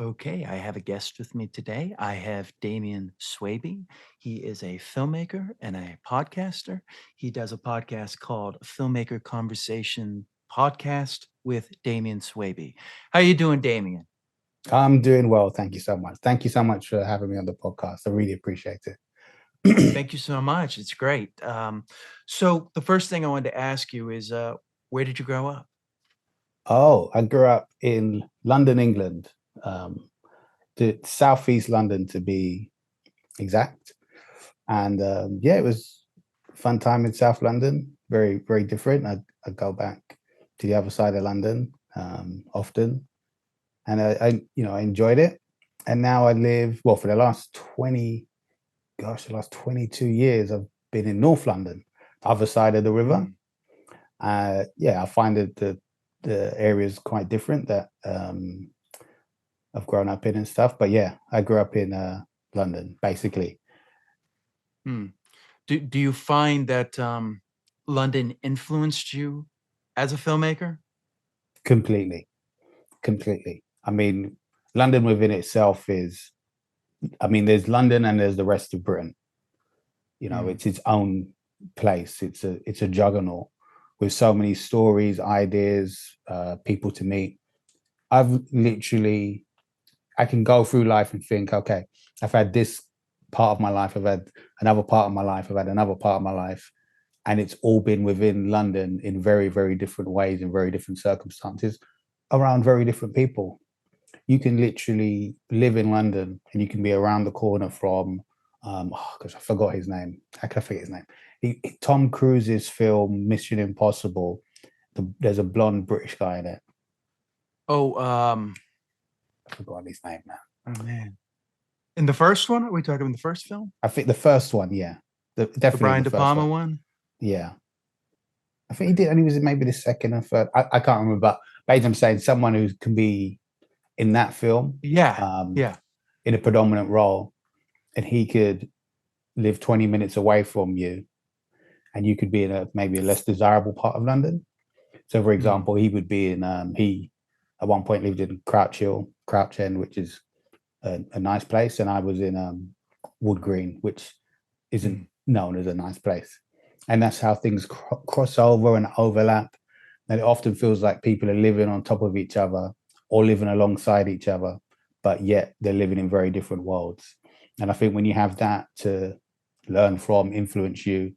Okay, I have a guest with me today. I have Damien Swaby. He is a filmmaker and a podcaster. He does a podcast called Filmmaking Conversation Podcast with Damien Swaby. How you doing, Damien? I'm doing well. Thank you so much. Thank you so much for having me on the podcast. I really appreciate it. Thank you so much. It's great. So the first thing I wanted to ask you is, where did you grow up? Oh, I grew up in London, England, the southeast London to be exact. And yeah, it was a fun time in South London. Very, very different. I go back to the other side of London often, and I enjoyed it. And now I live well for the last 22 years. I've been in North London, the other side of the river. Mm. Yeah, I find that the area is quite different that I've grown up in and stuff. But yeah, I grew up in London, basically. Hmm. Do you find that London influenced you as a filmmaker? Completely, completely. I mean, London within itself is, I mean, there's London and there's the rest of Britain. You know, Mm. it's its own place. It's a juggernaut with so many stories, ideas, people to meet. I've literally I can go through life and think, okay, I've had this part of my life, I've had another part of my life, I've had another part of my life, and it's all been within London in very, very different ways, in very different circumstances, around very different people. You can literally live in London and you can be around the corner from, oh gosh, I forgot his name. How can I forget his name? Tom Cruise's film Mission Impossible. There's a blonde British guy in it. Oh, I forgot his name now. oh man. In the first one? Are we talking in the first film? I think the first one, yeah. The Definitely Brian the De first Palma one. one? Yeah. I think he did, and he was in maybe the second and third. I can't remember, but basically I'm saying someone who can be in that film Yeah. um, Yeah. in a predominant role, and he could live 20 minutes away from you, and you could be in a maybe a less desirable part of London. So, for Mm. example, he would be in, he at one point lived in Crouch End, which is a nice place, and I was in Wood Green, which isn't Mm. known as a nice place. And that's how things cross over and overlap. And it often feels like people are living on top of each other or living alongside each other, but yet they're living in very different worlds. And I think when you have that to learn from, influence you,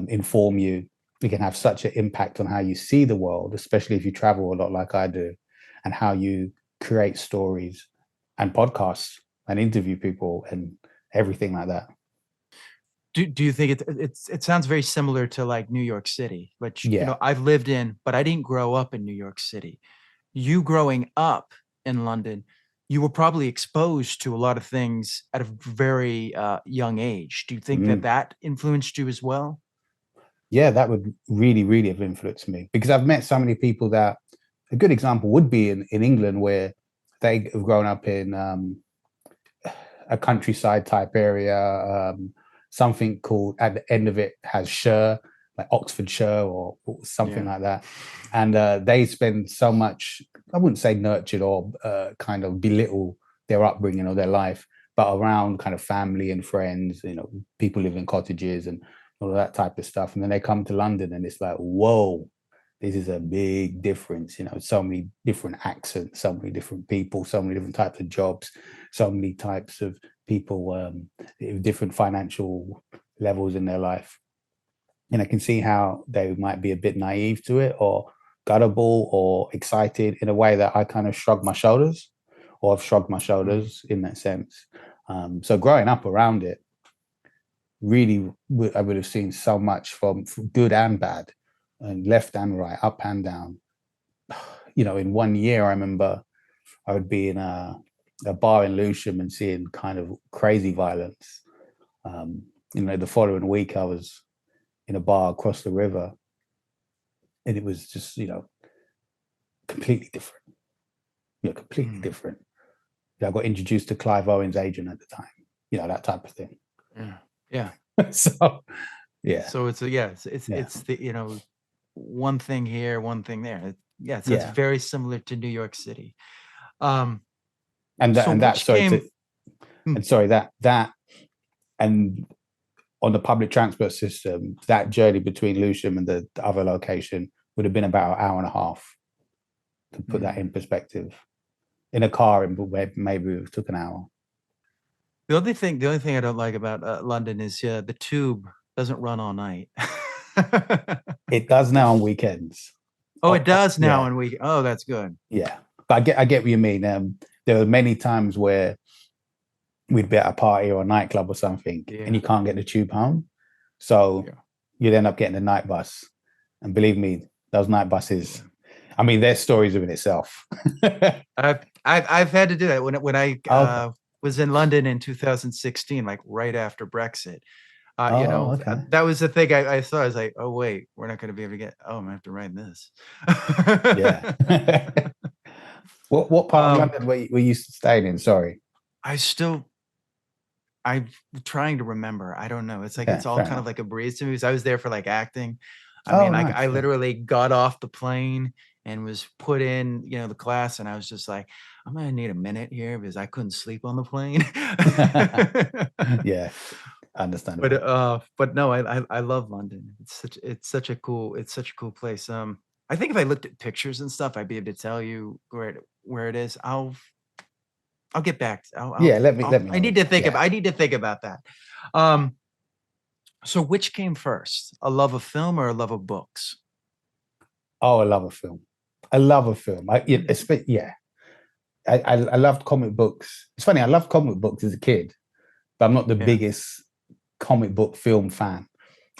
inform you, it can have such an impact on how you see the world, especially if you travel a lot like I do, and how you create stories and podcasts and interview people and everything like that. Do you think it sounds very similar to like New York City, which Yeah. I've lived in, but I didn't grow up in New York City. You growing up in London, you were probably exposed to a lot of things at a very young age. Do you think that Mm. that influenced you as well? Yeah, that would really, really have influenced me because I've met so many people that a good example would be in England where they have grown up in a countryside type area, something called at the end of it has Shire, like Oxfordshire or something Yeah. like that. And they spend so much, I wouldn't say nurtured or kind of belittle their upbringing or their life, but around kind of family and friends, people live in cottages and all of that type of stuff. And then they come to London and it's like, whoa, this is a big difference. So many different accents, so many different people, so many different types of jobs, so many types of people with different financial levels in their life. And I can see how they might be a bit naive to it or guttural or excited in a way that I kind of shrug my shoulders or have shrugged my Mm. shoulders in that sense. So growing up around it, really, I would have seen so much from good and bad and left and right, up and down. In 1 year, I remember I would be in a bar in Lewisham and seeing kind of crazy violence. The following week, I was in a bar across the river, and it was just, completely different. Completely Mm. different. I got introduced to Clive Owen's agent at the time, that type of thing. Yeah. Yeah. So, yeah, So it's a, yeah, it's yeah, it's the one thing here, one thing there. Yeah, so it's yeah. very similar to New York City. Um, And So that which sorry to came? Hmm, and sorry that and on the public transport system, that journey between Lewisham and the other location would have been about an hour and a half, to put that in hmm. perspective. In a car, maybe it took an hour. The only thing I don't like about London is the tube doesn't run all night. It does now on weekends. Oh, it does now, Yeah, and oh, that's good. yeah. But I get what you mean. There were many times where we'd be at a party or a nightclub or something, and Yeah, you can't get the tube home, so yeah, you'd end up getting a night bus. And believe me, those night yeah. buses, I mean, they're stories within itself. I've had to do that when I Okay. was in London in 2016, like right after Brexit. Oh, okay. That was the thing I saw. I was like, oh wait, we're not going to be able to get. Oh, I'm gonna have to ride this. Yeah. What part of um, London were you staying in? Sorry. I still I'm trying to remember. I don't know. It's like Okay, it's all fair kind of enough. like a breeze to me. So I was there for like acting. I Oh, mean, nice. I Yeah. literally got off the plane and was put in, the class, and I was just like, I'm gonna need a minute here because I couldn't sleep on the plane. Yeah, But understandable. but no, I love London. It's such a cool place. I think if I looked at pictures and stuff, I'd be able to tell you where it is. I'll get back. Yeah, let me I know. need to think Yeah. about. I need to think about that. Um, so which came first, a love of film or a love of books? Oh, I love a film. I love a film. Hmm. Yeah. I loved comic books. It's funny, I loved comic books as a kid, but I'm not the Yeah. biggest comic book film fan.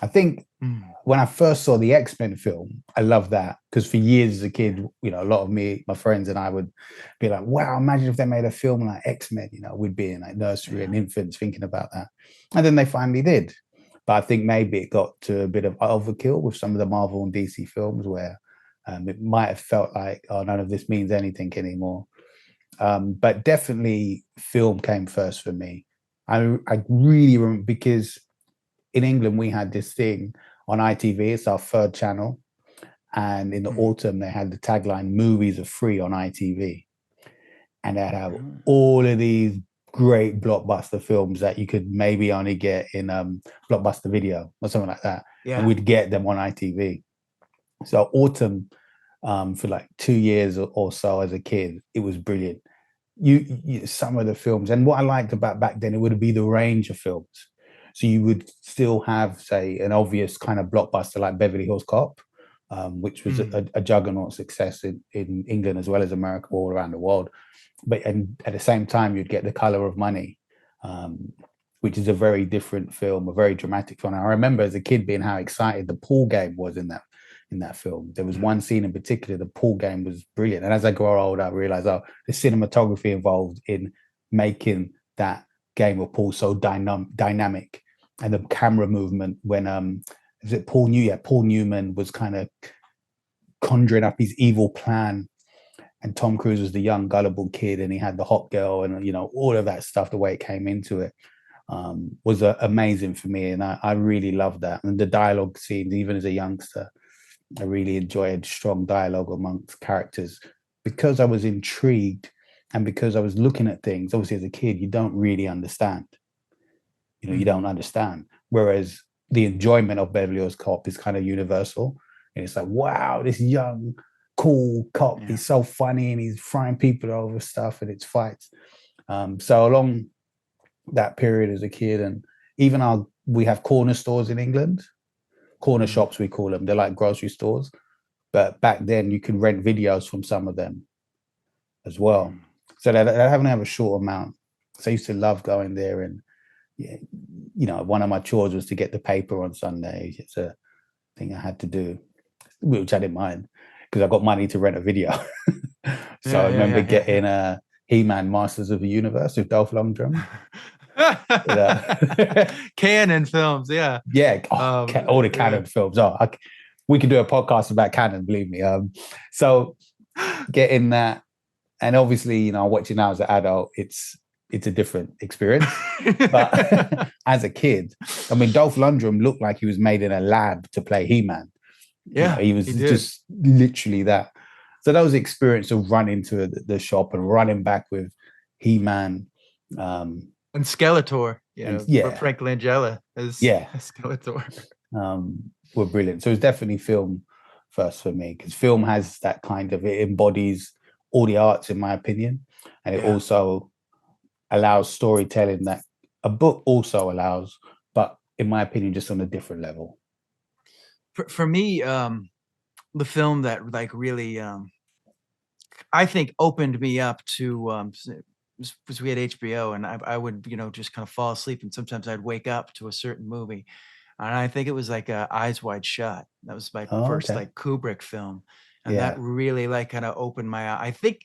I think Mm. when I first saw the X-Men film, I loved that because for years as a Yeah. kid, a lot of my friends and I would be like, wow, imagine if they made a film like X-Men, we'd be in like nursery Yeah. and infants thinking about that. And then they finally did. But I think maybe it got to a bit of overkill with some of the Marvel and DC films where it might have felt like, oh, none of this means anything anymore. But definitely film came first for me. I really remember because in England we had this thing on ITV, it's our third channel. And in the Mm. autumn, they had the tagline, movies are free on ITV. And they'd have Really? all of these great blockbuster films that you could maybe only get in Blockbuster Video or something like that. And Yeah. we'd get them on ITV. So autumn, for like 2 years or so as a kid, it was brilliant. Some of the films, and what I liked about back then, it would be the range of films. So you would still have, say, an obvious kind of blockbuster like Beverly Hills Cop, which was Mm. a juggernaut success in England as well as America, all around the world. And at the same time, you'd get The Color of Money, which is a very different film, a very dramatic film. I remember as a kid being how excited the pool game was in that film. There was Mm. one scene in particular, the pool game was brilliant. And as I grow older, I realized, oh, the cinematography involved in making that game of pool so dynamic, and the camera movement when is it Paul New? Yeah, Paul Newman was kind of conjuring up his evil plan, and Tom Cruise was the young gullible kid, and he had the hot girl, and all of that stuff. The way it came into it was amazing for me, and I really loved that. And the dialogue scenes, even as a youngster, I really enjoyed strong dialogue amongst characters because I was intrigued and because I was looking at things. Obviously, as a kid, you don't really understand. You don't Mm. understand. Whereas the enjoyment of Beverly Hills Cop is kind of universal. And it's like, wow, this young, cool cop, Yeah. he's so funny and he's frying people over stuff and it's fights. So along that period as a kid, and even we have corner stores in England, corner Mm. shops, we call them. They're like grocery stores. But back then you could rent videos from some of them as well. Mm. So they haven't have a short amount. So I used to love going there, and yeah, one of my chores was to get the paper on Sundays. It's a thing I had to do, which I didn't mind because I got money to rent a video. So I Yeah. remember Yeah. getting He-Man Masters of the Universe with Dolph Lundgren. Yeah. Canon films. Yeah. Yeah, all the Yeah. Canon films. We could do a podcast about Canon, believe me. So getting that, and obviously, watching now as an adult, it's a different experience. But as a kid, I mean, Dolph Lundgren looked like he was made in a lab to play He-Man. Yeah, He was he did. just literally that. So that was the experience of running to the shop and running back with He-Man, And Skeletor, and Frank Langella as yeah, Skeletor. were brilliant. So it's definitely film first for me, because film has that kind of, it embodies all the arts, in my opinion, and it also allows storytelling that a book also allows, but in my opinion, just on a different level. For me, the film that like really, I think opened me up to, was we had HBO, and I would, just kind of fall asleep, and sometimes I'd wake up to a certain movie. And I think it was like Eyes Wide Shut. That was my Oh, first okay. like Kubrick film. And Yeah. that really like kind of opened my eye. I think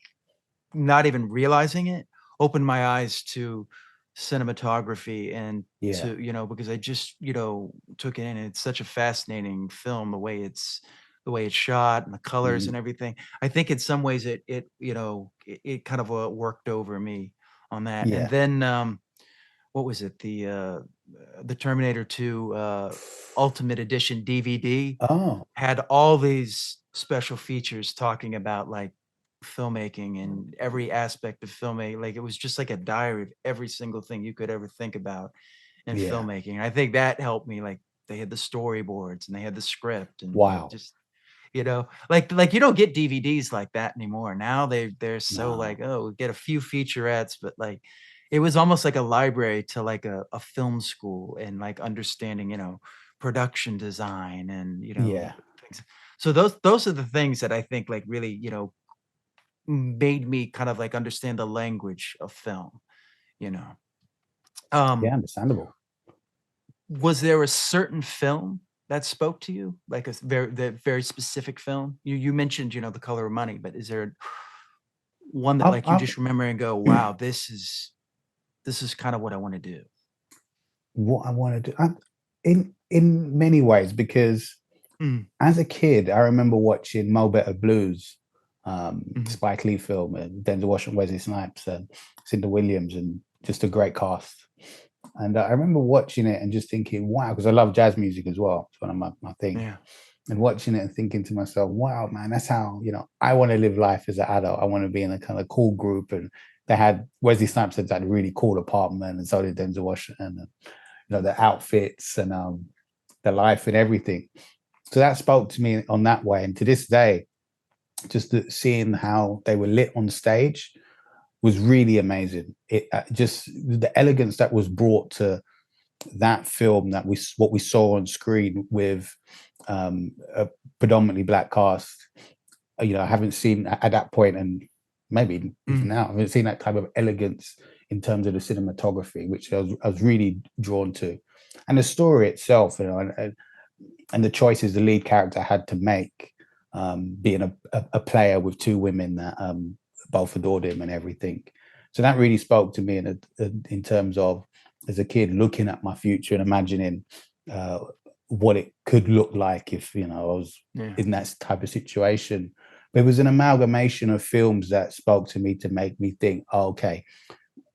not even realizing it, opened my eyes to cinematography and Yeah. to, because I just, took it in. It's such a fascinating film, the way it's shot and the colors and everything. I think in some ways it kind of worked over me on that. And Yeah. then what was it? The Terminator 2 Ultimate Edition DVD Oh, had all these special features talking about like filmmaking and every aspect of filmmaking. Like it was just like a diary of every single thing you could ever think about in yeah. filmmaking. And I think that helped me. Like they had the storyboards and they had the script and Wow. just like you don't get DVDs like that anymore. Now they're so like, No. oh, get a few featurettes, but like it was almost like a library to like a film school and like understanding, production design and Yeah. things. So those are the things that I think like really, made me kind of like understand the language of film, you know. Yeah, Um, understandable. was there a certain film that spoke to you, like very specific film? You mentioned, The Color of Money, but is there one that I've, like you I've just remember and go, wow, this is kind of what I want to do? what I want to do, in many ways, because Mm, as a kid, I remember watching Mo Better Blues, mhm. Spike Lee film, and Denzel Washington, Wesley Snipes, and Cinda Williams, and just a great cast. And I remember watching it and just thinking, wow, because I love jazz music as well. It's one of my things. Yeah. And watching it and thinking to myself, wow, man, that's how, I want to live life as an adult. I want to be in a kind of cool group. And they had, Wesley Snipes had that really cool apartment, and so did Denzel Washington, and, the outfits and the life and everything. So that spoke to me on that way. And to this day, just seeing how they were lit on stage was really amazing. It just the elegance that was brought to that film, what we saw on screen with a predominantly black cast. I haven't seen at that point, and maybe even Mm, now, I haven't seen that type of elegance in terms of the cinematography, which I was really drawn to, and the story itself, and the choices the lead character had to make, being a player with two women that both adored him and everything. So that really spoke to me in terms of, as a kid, looking at my future and imagining what it could look like if I was yeah. in that type of situation. But it was an amalgamation of films that spoke to me to make me think, oh, okay,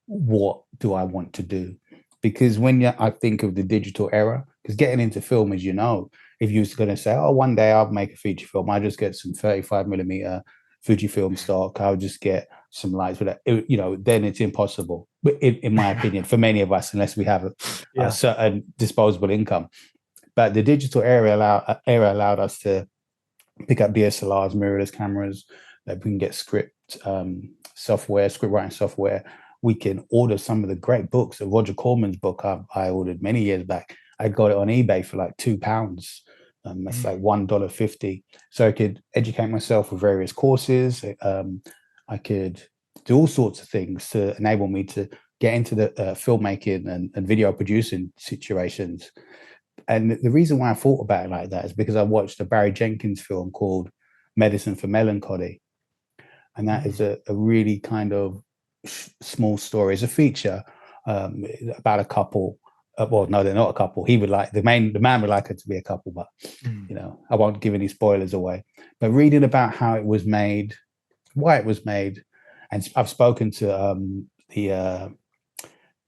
what do I want to do? Because when I think of the digital era, because getting into film, as you know, if you was going to say, oh, one day I'll make a feature film, I just get some 35 millimeter Fujifilm stock, I'll just get some lights with that, then it's impossible, but in my opinion, for many of us, unless we have a Yeah. certain disposable income. But the digital era allowed us to pick up DSLRs, mirrorless cameras, that we can get software, script writing software. We can order some of the great books. Roger Corman's book I ordered many years back. I got it on eBay for like £2. That's like $1.50. So I could educate myself with various courses. I could do all sorts of things to enable me to get into the filmmaking and video producing situations. And the reason why I thought about it like that is because I watched a Barry Jenkins film called Medicine for Melancholy. And that is a really kind of small story. It's a feature about a couple. Well, no, they're not a couple. He would like the man would like it to be a couple, but Mm, I won't give any spoilers away. But reading about how it was made, why it was made, and I've spoken to the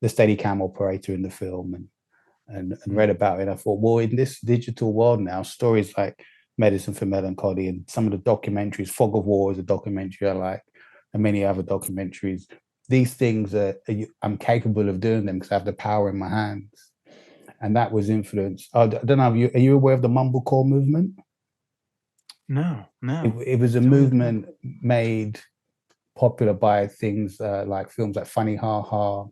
Steadicam operator in the film, and read about it. I thought, well, in this digital world now, stories like Medicine for Melancholy and some of the documentaries, Fog of War is a documentary I like, and many other documentaries, these things I'm capable of doing them because I have the power in my hands. And that was influenced. I don't know. Are you aware of the mumblecore movement? No. It was a Tell me movement made popular by things like films like Funny Ha Ha.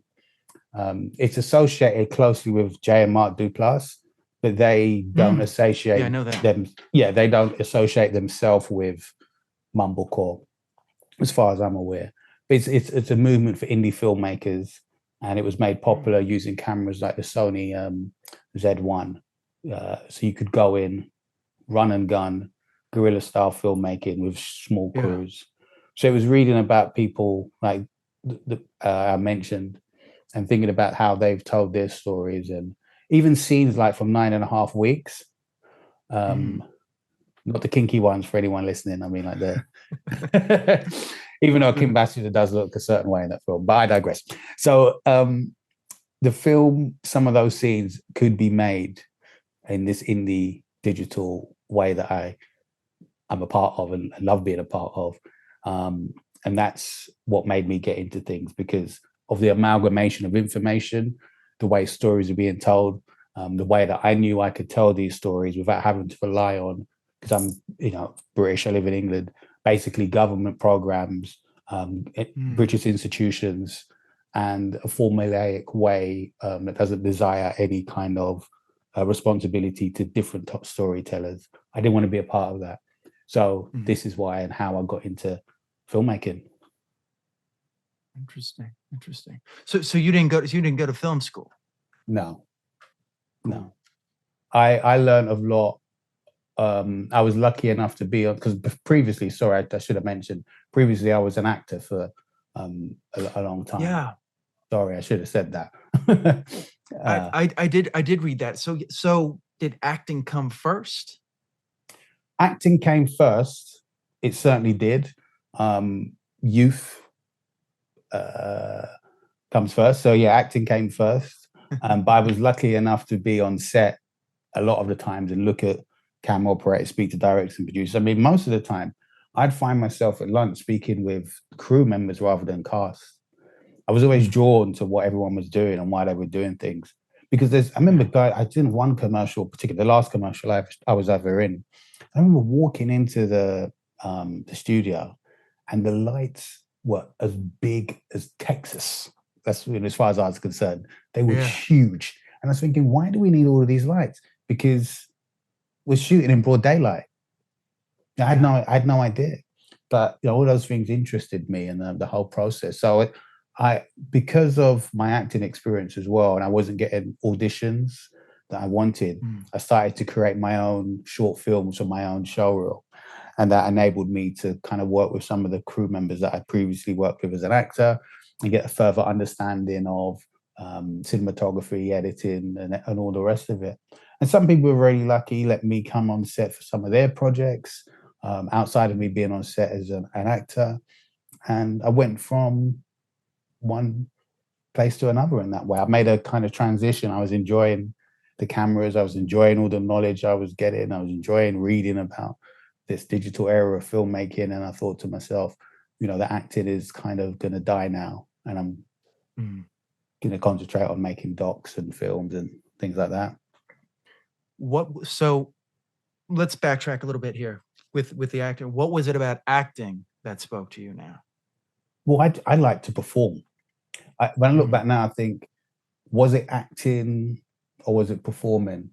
It's associated closely with J and Mark Duplass, but they don't associate I know that. them. Yeah, they don't associate themselves with mumblecore, as far as I'm aware. It's a movement for indie filmmakers, and it was made popular using cameras like the Sony Z1. So you could go in, run and gun, guerrilla style filmmaking with small crews. So it was reading about people like I mentioned, and thinking about how they've told their stories, and even scenes like from 9.5 Weeks. Not the kinky ones for anyone listening. I mean, like even though Kim Basinger does look a certain way in that film, but I digress. So the film, some of those scenes could be made in this indie digital way that I'm a part of and love being a part of. And that's what made me get into things, because of the amalgamation of information, the way stories are being told, the way that I knew I could tell these stories without having to rely on, because I'm, British, I live in England, basically government programs, British institutions, and a formulaic way that doesn't desire any kind of responsibility to different top storytellers. I didn't want to be a part of that. So this is why and how I got into filmmaking. Interesting. So you didn't go to film school? No. I learned a lot. I was lucky enough to be on, because previously, sorry, I should have mentioned, previously I was an actor for a long time. Yeah. Sorry, I should have said that. I did read that. So did acting come first? Acting came first. It certainly did. Youth comes first. So yeah, acting came first. But I was lucky enough to be on set a lot of the times and look at camera operators, speak to directors and producers. I mean, most of the time, I'd find myself at lunch speaking with crew members rather than cast. I was always drawn to what everyone was doing and why they were doing things. Because I remember I did one commercial, particularly the last commercial I was ever in. I remember walking into the studio, and the lights were as big as Texas. That's as far as I was concerned. They were huge. And I was thinking, why do we need all of these lights? Because we're shooting in broad daylight. I had no idea. But all those things interested me, and the whole process. So because of my acting experience as well, and I wasn't getting auditions that I wanted, I started to create my own short films for my own showreel. And that enabled me to kind of work with some of the crew members that I previously worked with as an actor and get a further understanding of cinematography, editing, and all the rest of it. And some people were really lucky, let me come on set for some of their projects, outside of me being on set as an actor. And I went from one place to another in that way. I made a kind of transition. I was enjoying the cameras. I was enjoying all the knowledge I was getting. I was enjoying reading about this digital era of filmmaking. And I thought to myself, the acting is kind of going to die now. And I'm going to concentrate on making docs and films and things like that. So let's backtrack a little bit here with the acting. What was it about acting that spoke to you now? Well, I like to perform. When I look back now, I think, was it acting or was it performing?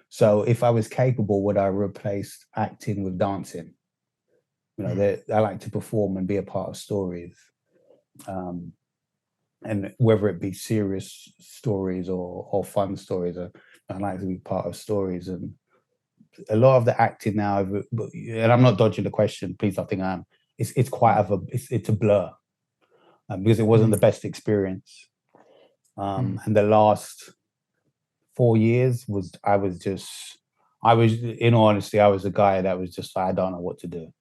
So if I was capable, would I replace acting with dancing? I like to perform and be a part of stories. And whether it be serious stories or fun stories, I like to be part of stories. And a lot of the acting now, and I'm not dodging the question, please don't think I am, it's quite it's a blur, because it wasn't the best experience. And the last 4 years in all honesty, I was a guy that was just like, I don't know what to do.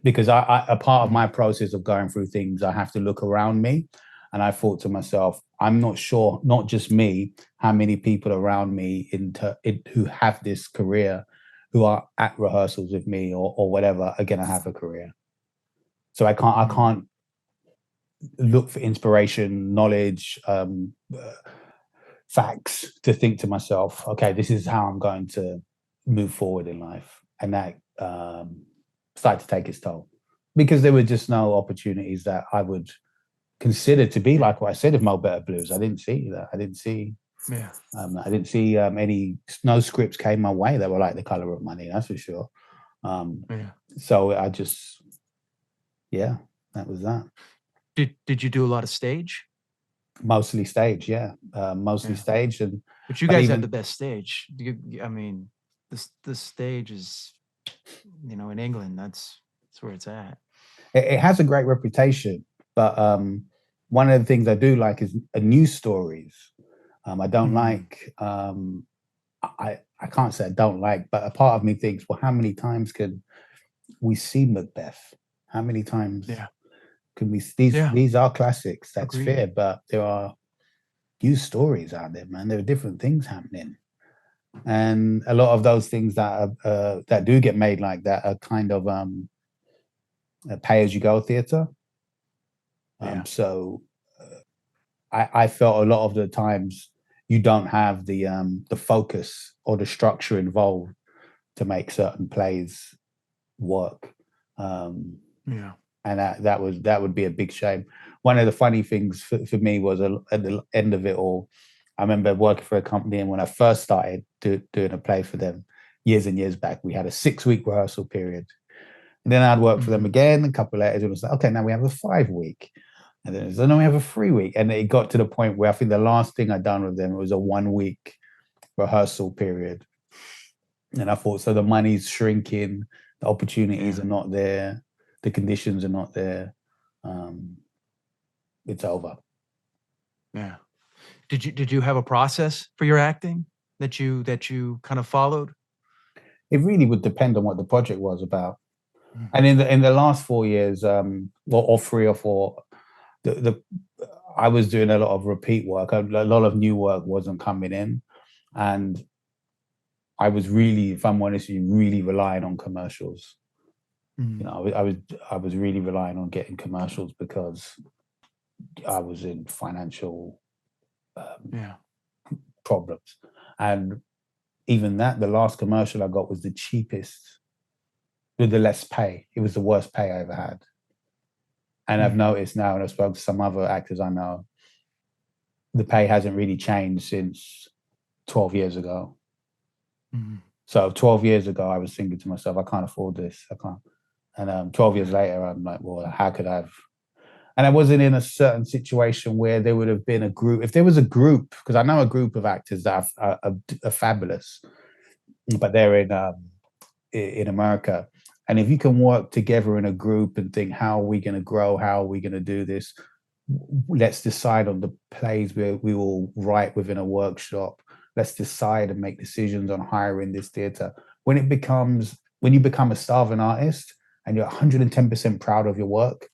Because a part of my process of going through things, I have to look around me. And I thought to myself, I'm not sure, not just me, how many people around me who have this career, who are at rehearsals with me or whatever, are going to have a career. So I can't look for inspiration, knowledge, facts to think to myself, okay, this is how I'm going to move forward in life. And that started to take its toll because there were just no opportunities that I would consider to be like what I said of Mo Better Blues. I didn't see that. I didn't see no scripts came my way that were like The Color of Money, that's for sure. So I just, that was that. Did you do a lot of stage? Mostly stage, stage. But you guys have the best stage. I mean, this stage is, in England, that's where it's at. It has a great reputation, but one of the things I do like is news stories. I don't like. I can't say I don't like, but a part of me thinks, well, how many times can we see Macbeth? How many times can we? These are classics. That's fair, but there are news stories out there, man. There are different things happening, and a lot of those things that are, that do get made like that are kind of a pay-as-you-go theater. So I felt a lot of the times you don't have the focus or the structure involved to make certain plays work. And that would be a big shame. One of the funny things for me was at the end of it all, I remember working for a company, and when I first started doing a play for them years and years back, we had a 6-week rehearsal period. And then I'd work for them again, a couple of later, it was like, okay, now we have a 5-week. And then it was, no, we have a 3-week. And it got to the point where I think the last thing I'd done with them was a 1-week rehearsal period. And I thought, so the money's shrinking, the opportunities are not there, the conditions are not there. It's over. Yeah. Did you have a process for your acting that you kind of followed? It really would depend on what the project was about. And in the last 4 years, or 3 or 4, I was doing a lot of repeat work. A lot of new work wasn't coming in, and I was really, if I'm honest, really relying on commercials. I was really relying on getting commercials because I was in financial problems, and even that, the last commercial I got was the cheapest with the less pay. It was the worst pay I ever had. And I've noticed now, and I've spoken to some other actors I know, the pay hasn't really changed since 12 years ago. So 12 years ago, I was thinking to myself, I can't afford this. I can't. And 12 years later, I'm like, well, how could I have? And I wasn't in a certain situation where there would have been a group. If there was a group, because I know a group of actors that are fabulous, but they're in America. And if you can work together in a group and think, how are we going to grow? How are we going to do this? Let's decide on the plays we will write within a workshop. Let's decide and make decisions on hiring this theater. When you become a starving artist and you're 110% proud of your work,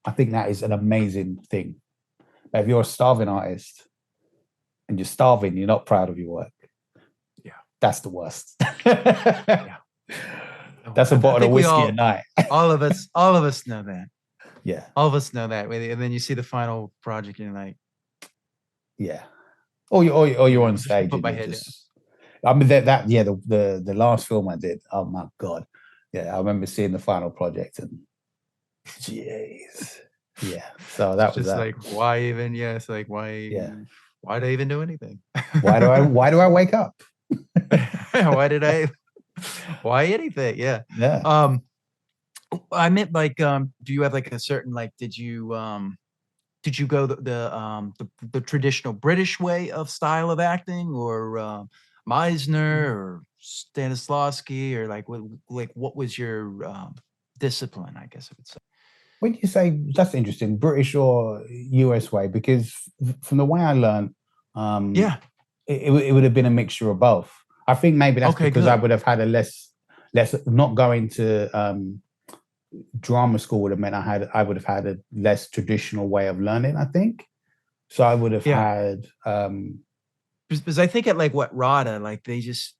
I think that is an amazing thing. But if you're a starving artist and you're starving, you're not proud of your work. That's the worst. That's a bottle of whiskey a night. all of us know that. Yeah. All of us know that. And then you see the final project and you're like, yeah. Or you're on stage. Put my head down. I mean the last film I did, oh my God. Yeah, I remember seeing the final project and jeez. Yeah. So that was just like, why even? Yeah, it's like, why? Yeah. Why did I even do anything? Why do I wake up? Why anything? Yeah. Yeah. I meant like, do you have like a certain, like, did you go the traditional British way of style of acting, or Meisner or Stanislavski, or what was your discipline, I guess I would say? When you say, that's interesting, British or US way, because from the way I learned, it would have been a mixture of both. I think maybe that's because I would have had a less not going to drama school would have meant I would have had a less traditional way of learning, I think. So I would have had because I think at like what RADA, like they just,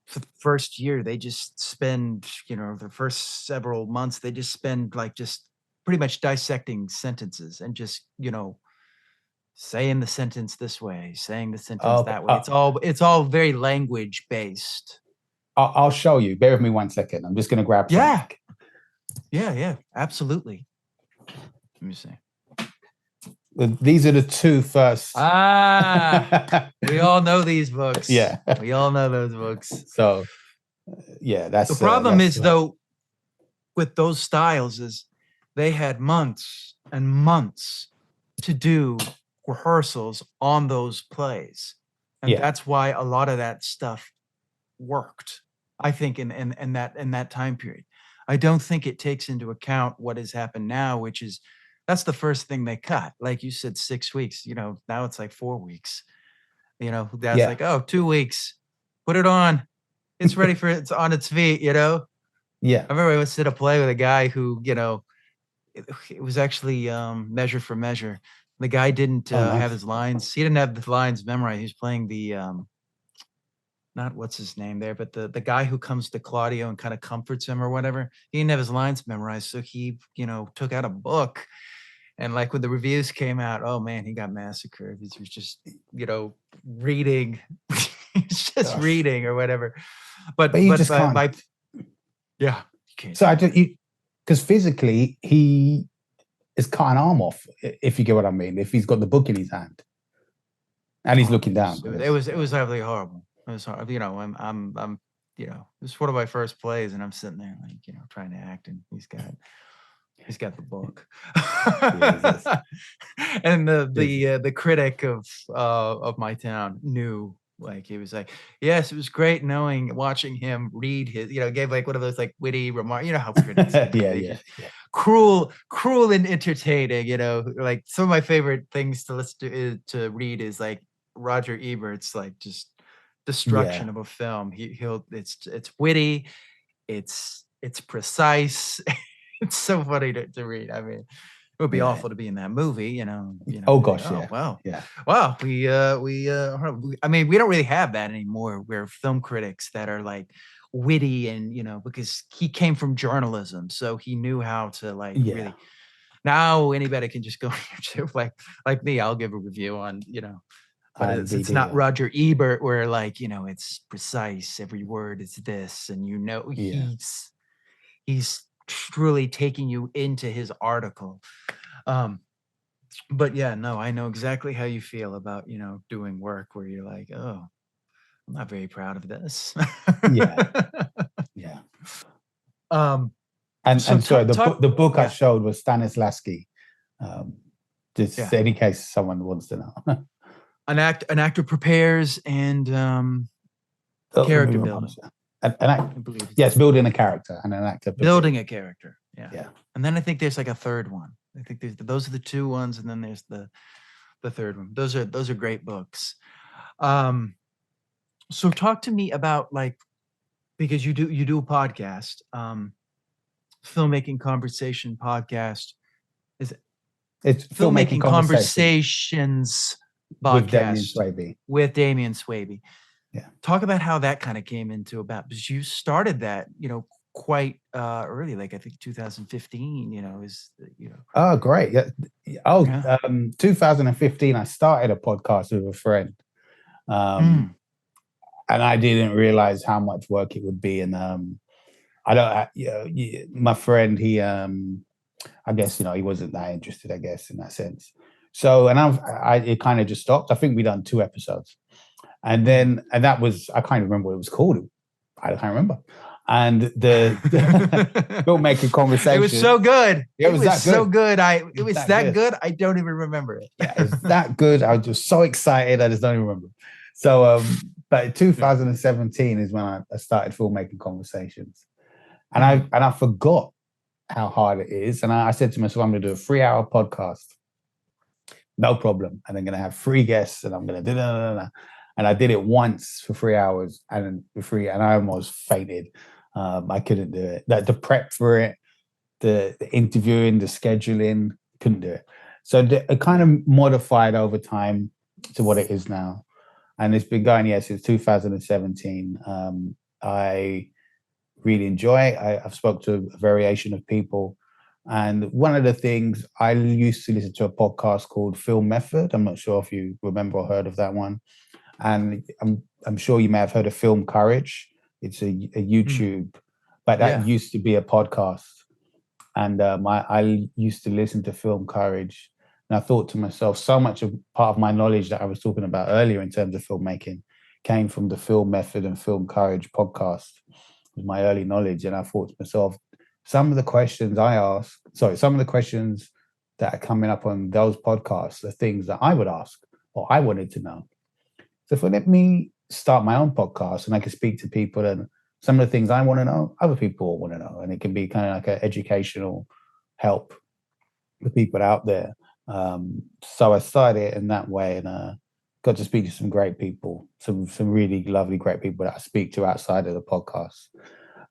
for the first year, they just spend, the first several months, they just spend like just pretty much dissecting sentences and just, saying the sentence this way, saying the sentence Okay. that way. It's all very language based. I'll show you. Bear with me 1 second. I'm just going to grab something. Yeah, absolutely. Let me see. These are the two first. We all know these books. Yeah. We all know those books. So, yeah, that's the problem is though, with those styles is they had months and months to do rehearsals on those plays. And that's why a lot of that stuff worked, I think, in that time period. I don't think it takes into account what has happened now, which is that's the first thing they cut. Like you said, 6 weeks, now it's like 4 weeks. That's like, 2 weeks, put it on. It's ready it's on its feet, Yeah. I remember I was at a play with a guy who, it was actually measure for measure. The guy didn't nice. have his lines. He didn't have the lines memorized. He was playing the not what's his name there, but the guy who comes to Claudio and kind of comforts him or whatever. He didn't have his lines memorized, so he took out a book, and like when the reviews came out, oh man, he got massacred. He was just reading, he's just reading or whatever. But you just can't. Yeah, you can't. So because physically he is cut an arm off, if you get what I mean. If he's got the book in his hand and he's looking down, it was absolutely horrible. It was hard. I'm this is one of my first plays, and I'm sitting there like trying to act, and he's got the book. And the critic of my town knew. Like he was like, yes, it was great watching him read his, gave like one of those like witty remarks. You know how critics yeah. Cruel and entertaining. Like some of my favorite things to listen to read is like Roger Ebert's like just destruction of a film. It's witty, it's precise. It's so funny to read. I mean, it would be awful to be in that movie, Oh gosh, yeah. Well, yeah. Wow, I mean, we don't really have that anymore. We're film critics that are like witty and because he came from journalism, so he knew how to really. Now anybody can just go on YouTube, like me. I'll give a review on but it's not Roger Ebert where it's precise. Every word is this, and he's truly taking you into his article. But yeah, no, I know exactly how you feel about doing work where you're like, oh, I'm not very proud of this. Yeah. And sorry, the book I showed was Stanislavski. Just in case someone wants to know. An actor prepares and character building. Yes, building a character and an actor. Building a character. Yeah. And then I think there's like a third one. I think those are the two ones, and then there's the third one. Those are great books. So talk to me about because you do a podcast, Filmmaking Conversation Podcast. It's Filmmaking Conversations Podcast with Damien Swaby. Yeah. Talk about how that kind of came into about, because you started that, quite early, like I think 2015, Oh, great. 2015, I started a podcast with a friend. And I didn't realize how much work it would be. And my friend, he, I guess, he wasn't that interested, I guess, in that sense. So, and it kind of just stopped. I think we done 2 episodes. And that was, I can't remember what it was called. I can't remember. And the Filmmaking Conversation. It was so good. It was that so good. It was that good. I don't even remember it. Yeah, it was that good. I was just so excited. I just don't even remember. So, but 2017 is when I started Filmmaking Conversations. And I forgot how hard it is. And I said to myself, I'm going to do a 3-hour podcast. No problem. And I'm going to have 3 guests, and I'm going to do that. And I did it once for 3 hours, and I almost fainted. I couldn't do it. The prep for it, the interviewing, the scheduling, couldn't do it. So it kind of modified over time to what it is now. And it's been going, since 2017. I really enjoy. I've spoke to a variation of people. And one of the things, I used to listen to a podcast called Film Method. I'm not sure if you remember or heard of that one. And I'm sure you may have heard of Film Courage. It's a Mm. YouTube, but that Yeah. used to be a podcast. And I used to listen to Film Courage. And I thought to myself, so much of part of my knowledge that I was talking about earlier in terms of filmmaking came from the Film Method and Film Courage podcast. It was my early knowledge. And I thought to myself, some of the questions some of the questions that are coming up on those podcasts are things that I would ask or I wanted to know. So if I let me start my own podcast and I can speak to people, and some of the things I want to know, other people want to know, and it can be kind of like an educational help for people out there. So I started it in that way, and got to speak to some great people, some really lovely, great people that I speak to outside of the podcast.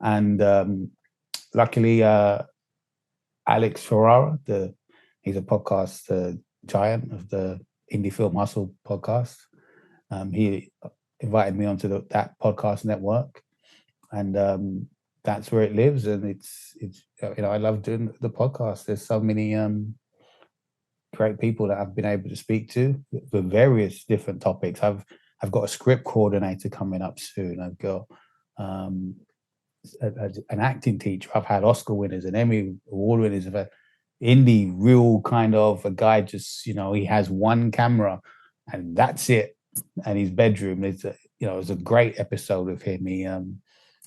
And luckily, Alex Ferrara, he's a podcast giant of the Indie Film Hustle podcast. He invited me onto that podcast network, and that's where it lives. And it's I love doing the podcast. There's so many great people that I've been able to speak to for various different topics. I've got a script coordinator coming up soon. I've got um, an acting teacher. I've had Oscar winners and Emmy award winners. I've had indie, real kind of a guy. Just he has one camera, and that's it. And his bedroom is it was a great episode of him. He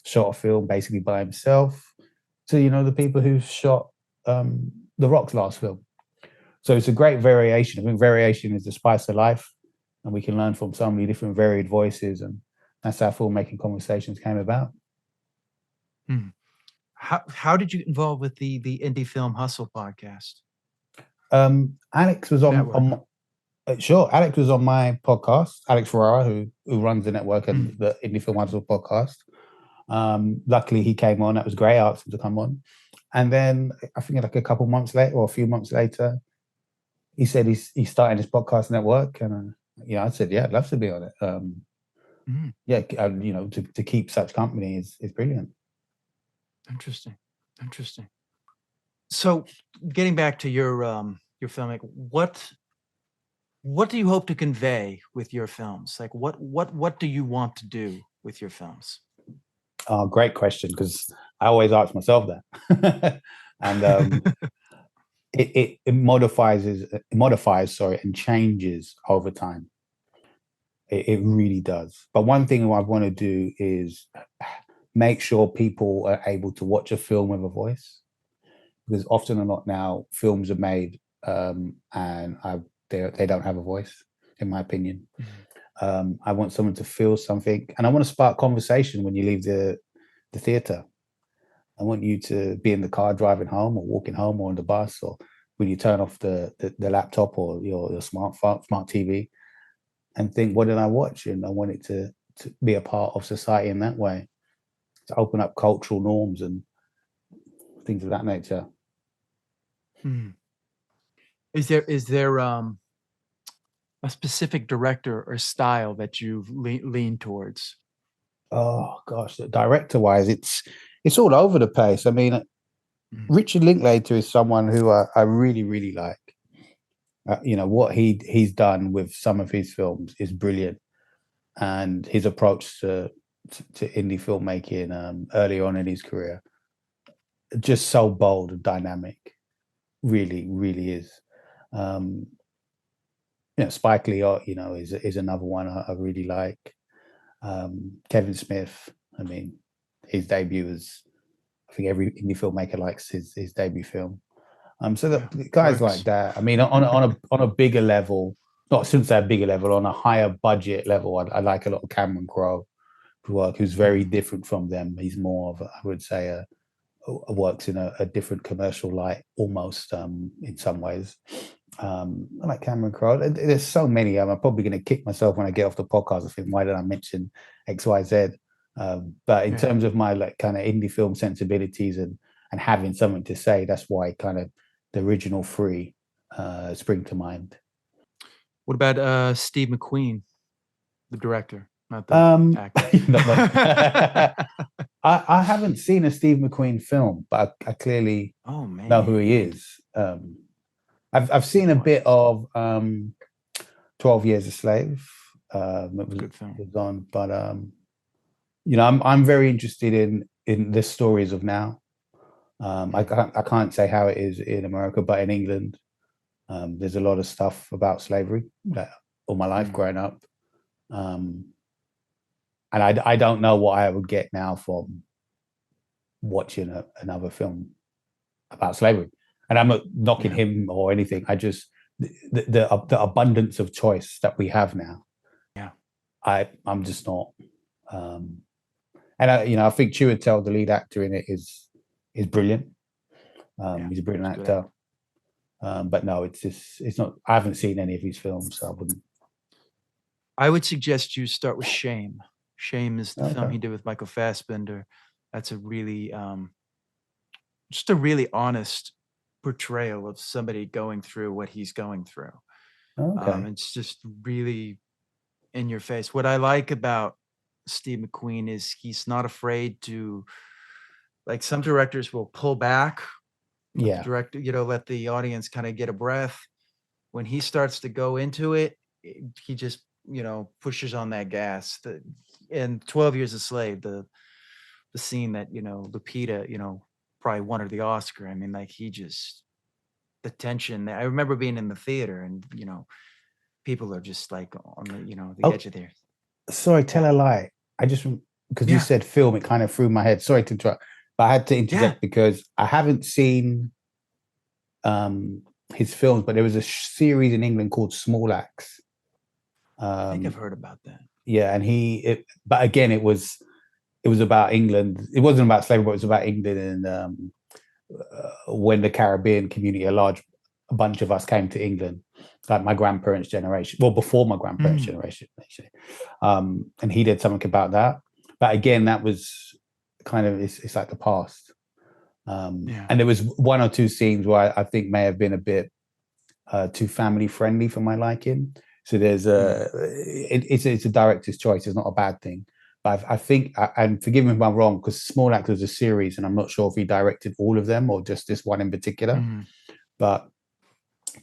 shot a film basically by himself. To the people who shot The Rock's last film. So it's a great variation. I think variation is the spice of life, and we can learn from so many different varied voices, and that's how Filmmaking Conversations came about. Mm. How did you get involved with the Indie Film Hustle podcast? Alex was on sure. Alex was on my podcast. Alex Ferrara, who runs the network and the Indie Film Hustle podcast. Luckily, he came on. That was great. I asked him to come on, and then I think like a couple months later, or a few months later, he said he's starting his podcast network, and I said, yeah, I'd love to be on it. Yeah, to keep such company is brilliant. Interesting. So, getting back to your filmmaking, what do you hope to convey with your films? Like, what do you want to do with your films? Oh, great question, because I always ask myself that, and it modifies, and changes over time. It really does. But one thing I want to do is make sure people are able to watch a film with a voice, because often or not now films are made and they don't have a voice, in my opinion. I want someone to feel something, and I want to spark conversation when you leave the theater. I want you to be in the car driving home or walking home or on the bus, or when you turn off the laptop or your smart TV, and think, what did I watch? And I want it to be a part of society in that way, to open up cultural norms and things of that nature. Is there a specific director or style that you've leaned towards? Oh gosh, director wise, it's all over the place. I mean, Richard Linklater is someone who I really, really like. What he's done with some of his films is brilliant, and his approach to indie filmmaking early on in his career, just so bold and dynamic. Really, really is. Spike Lee, is another one I really like. Kevin Smith. I mean, his debut was, I think every indie filmmaker likes his debut film. So the guys like that. I mean, on a bigger level, not since that bigger level, on a higher budget level, I like a lot of Cameron Crowe work, who's very different from them. He's more of, I would say, works in a different commercial light, almost in some ways. I like Cameron Crowe. There's so many. I'm probably going to kick myself when I get off the podcast. I think, why did I mention X, Y, Z? But in terms of my kind of indie film sensibilities and having something to say, that's why kind of the original three spring to mind. What about Steve McQueen, the director? not the actor. I haven't seen a Steve McQueen film, but I clearly know who he is. I've seen a bit of 12 Years a Slave. It was Good film. It was on, but I'm very interested in the stories of now. I can't say how it is in America, but in England, there's a lot of stuff about slavery that all my life growing up. And I don't know what I would get now from watching another film about slavery. And I'm not knocking him or anything. I just the abundance of choice that we have now. Yeah, I'm just not. And I think Chiwetel, the lead actor in it, is brilliant. He's a brilliant actor. But no, it's not. I haven't seen any of his films, so I wouldn't. I would suggest you start with Shame. Shame is the film he did with Michael Fassbender. That's a really, just a really honest portrayal of somebody going through what he's going through. It's just really in your face. What I like about Steve McQueen is he's not afraid to, like some directors will pull back. Let the director, let the audience kind of get a breath. When he starts to go into it, he just, pushes on that gas. In 12 Years a Slave, the scene that, Lupita, probably won her the Oscar. I mean, like the tension. I remember being in the theater and, people are just like on the, the edge of there. Sorry, tell a lie. I just, because you said film, it kind of threw my head. Sorry to interrupt, but I had to interject because I haven't seen his films, but there was a series in England called Small Axe. I think I've heard about that. Yeah, and but again, it was about England. It wasn't about slavery, but it was about England and when the Caribbean community, a bunch of us came to England, like my grandparents' generation, well, before my grandparents' generation, actually. And he did something about that. But again, that was kind of, it's like the past. And there was one or two scenes where I think may have been a bit too family friendly for my liking. So there's it's a director's choice. It's not a bad thing. But I think, and forgive me if I'm wrong, because Small Axe was a series, and I'm not sure if he directed all of them or just this one in particular. But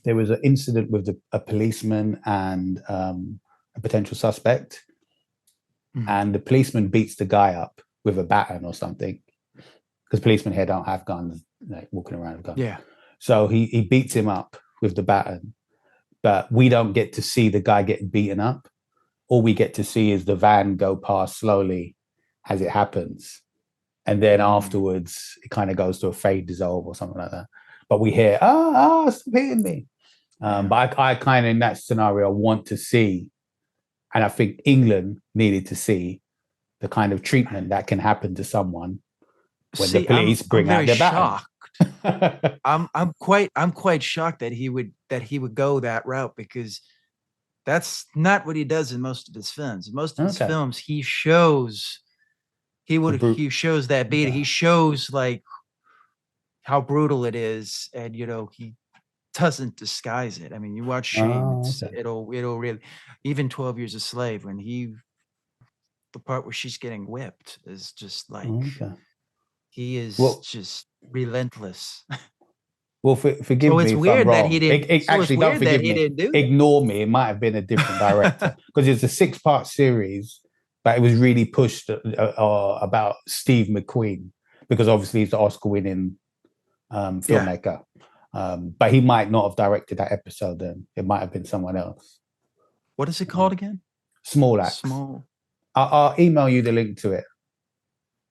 there was an incident with a policeman and a potential suspect, and the policeman beats the guy up with a baton or something, because policemen here don't have guns, like walking around with guns. Yeah. So he beats him up with the baton, but we don't get to see the guy getting beaten up. All we get to see is the van go past slowly as it happens. And then afterwards, it kind of goes to a fade dissolve or something like that. But we hear, stop hitting me. But I kind of, in that scenario, want to see, and I think England needed to see the kind of treatment that can happen to someone when the police bring out their baton. I'm quite shocked that he would go that route, because that's not what he does in most of his films. Most of his films, he shows that beat. He shows like how brutal it is, and he doesn't disguise it. I mean, you watch Shame, it'll really, even 12 Years a Slave, when the part where she's getting whipped is just like he is just relentless. Well, forgive me if weird I'm wrong. That he didn't. Actually, don't forgive me. Ignore me. It might have been a different director, because it's a 6-part series, but it was really pushed about Steve McQueen, because obviously he's the Oscar-winning filmmaker. But he might not have directed that episode. Then it might have been someone else. What is it called again? Small Axe. I'll email you the link to it.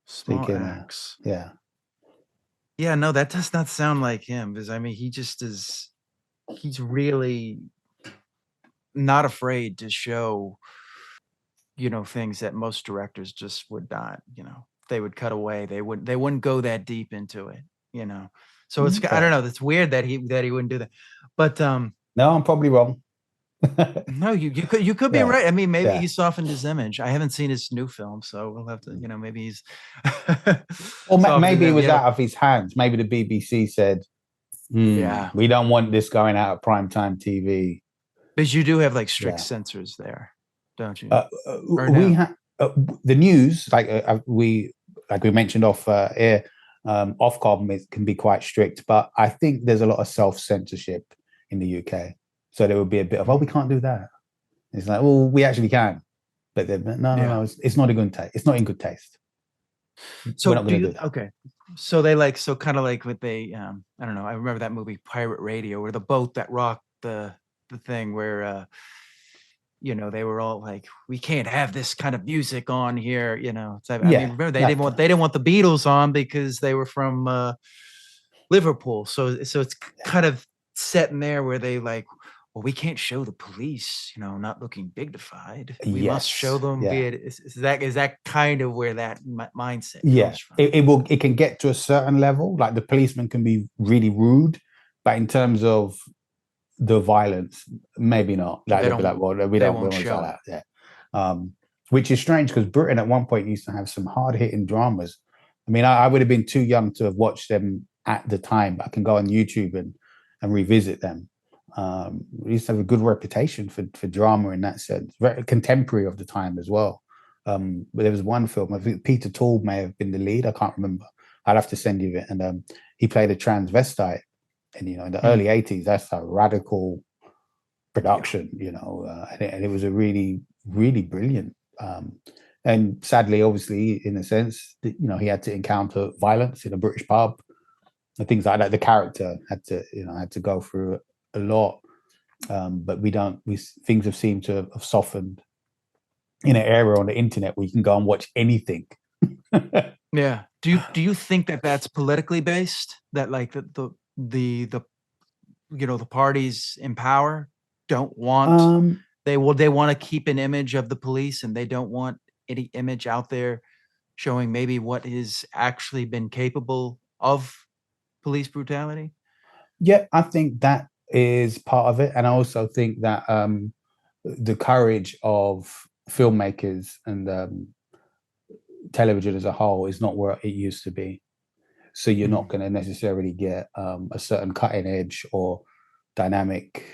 Small Axe. Yeah. Yeah, no, that does not sound like him, because I mean, he's really not afraid to show, things that most directors just would not, they would cut away. They wouldn't go that deep into it, So it's, I don't know, that's weird that he wouldn't do that. But no, I'm probably wrong. No, you could be right. I mean, maybe he softened his image. I haven't seen his new film, so we'll have to, maybe he's or maybe it was out of his hands. Maybe the BBC said, we don't want this going out of primetime TV. Because you do have like strict censors there. don't you? Or We no? have the news, we mentioned off air, off carbon can be quite strict, but I think there's a lot of self censorship in the UK. So there would be a bit of, oh, we can't do that. It's like, well, we actually can, but no, it's not a good taste. It's not in good taste. So We're not going to do that. okay. So they like, so kind of like what they I don't know, I remember that movie Pirate Radio, where the boat that rocked the thing where they were all like, we can't have this kind of music on here, So, I mean, Yeah, remember they didn't want the Beatles on because they were from Liverpool. So it's kind of set in there where they like, well, we can't show the police, not looking dignified. We must show yes, them. yeah. Is that kind of where that mindset Yeah, comes from? it can get to a certain level. Like the policeman can be really rude, but in terms of the violence, maybe not. Like they'll be like, well, we don't want show that. Yeah, which is strange because Britain at one point used to have some hard hitting dramas. I mean, I would have been too young to have watched them at the time, but I can go on YouTube and revisit them. We used to have a good reputation for drama in that sense, very contemporary of the time as well. But there was one film, I think Peter Toole may have been the lead. I can't remember. I'd have to send you it. And he played a transvestite. And, in the early 80s, that's a radical production, and it was a really, really brilliant. And sadly, obviously, in a sense, he had to encounter violence in a British pub and things like that. The character had to go through a lot. But things have seemed to have softened in an era on the internet where you can go and watch anything. Yeah. Do you think that that's politically based? That like the parties in power don't want they want to keep an image of the police, and they don't want any image out there showing maybe what has actually been capable of police brutality? Yeah, I think that is part of it. And I also think that the courage of filmmakers and television as a whole is not where it used to be. So you're not going to necessarily get a certain cutting edge or dynamic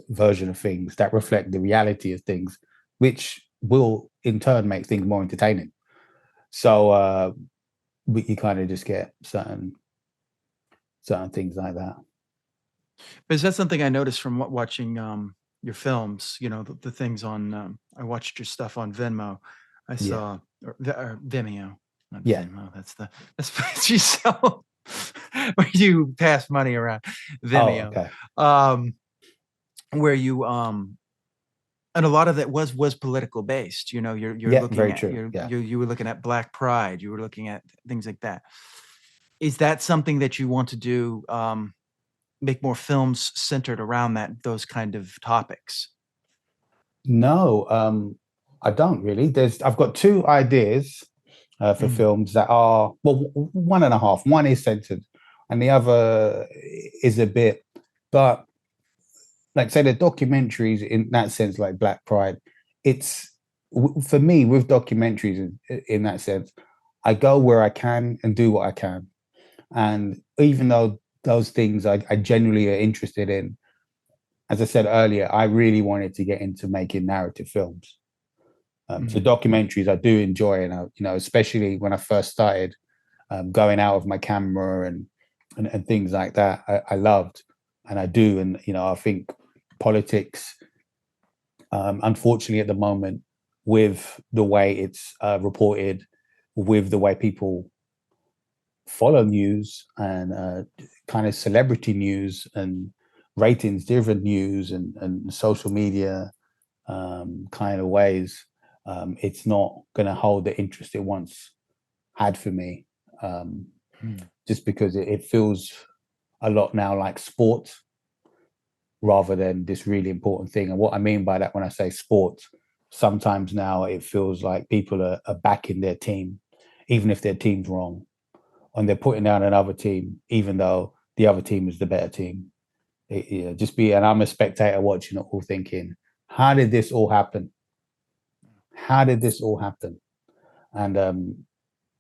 version of things that reflect the reality of things, which will in turn make things more entertaining. So you kind of just get certain things like that. But is that something I noticed from watching your films? The things on. I watched your stuff on Venmo. I saw or Vimeo, not Venmo. That's you sell where you pass money around. Vimeo, where you and a lot of that was political based. You're looking at you were looking at Black Pride. You were looking at things like that. Is that something that you want to do? Make more films centered around those kind of topics? No, I don't really. I've got two ideas for films that are, well, one and a half. One is centered, and the other is a bit. But like say the documentaries in that sense, like Black Pride, it's for me with documentaries in that sense. I go where I can and do what I can, and even though those things I genuinely are interested in, as I said earlier, I really wanted to get into making narrative films. So documentaries I do enjoy, and especially when I first started going out of my camera and things like that, I loved, and I do, and I think politics, unfortunately, at the moment, with the way it's reported, with the way people follow news and kind of celebrity news and ratings driven news and social media kind of ways, it's not going to hold the interest it once had for me, just because it feels a lot now like sport rather than this really important thing. And what I mean by that, when I say sport, sometimes now it feels like people are backing their team even if their team's wrong, and they're putting down another team even though the other team is the better team. And I'm a spectator watching it all thinking, how did this all happen? How did this all happen? And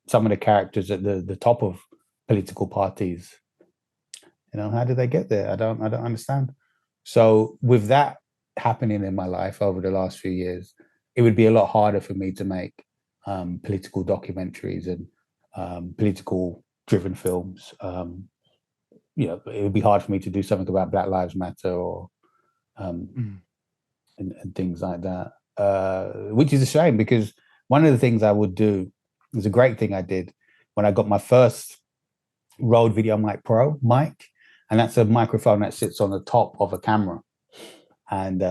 some of the characters at the top of political parties, how did they get there? I don't understand. So with that happening in my life over the last few years, it would be a lot harder for me to make political documentaries and political driven films. It would be hard for me to do something about Black Lives Matter or and things like that, which is a shame, because one of the things I would do is a great thing I did when I got my first Rode Video Mic Pro mic, and that's a microphone that sits on the top of a camera. And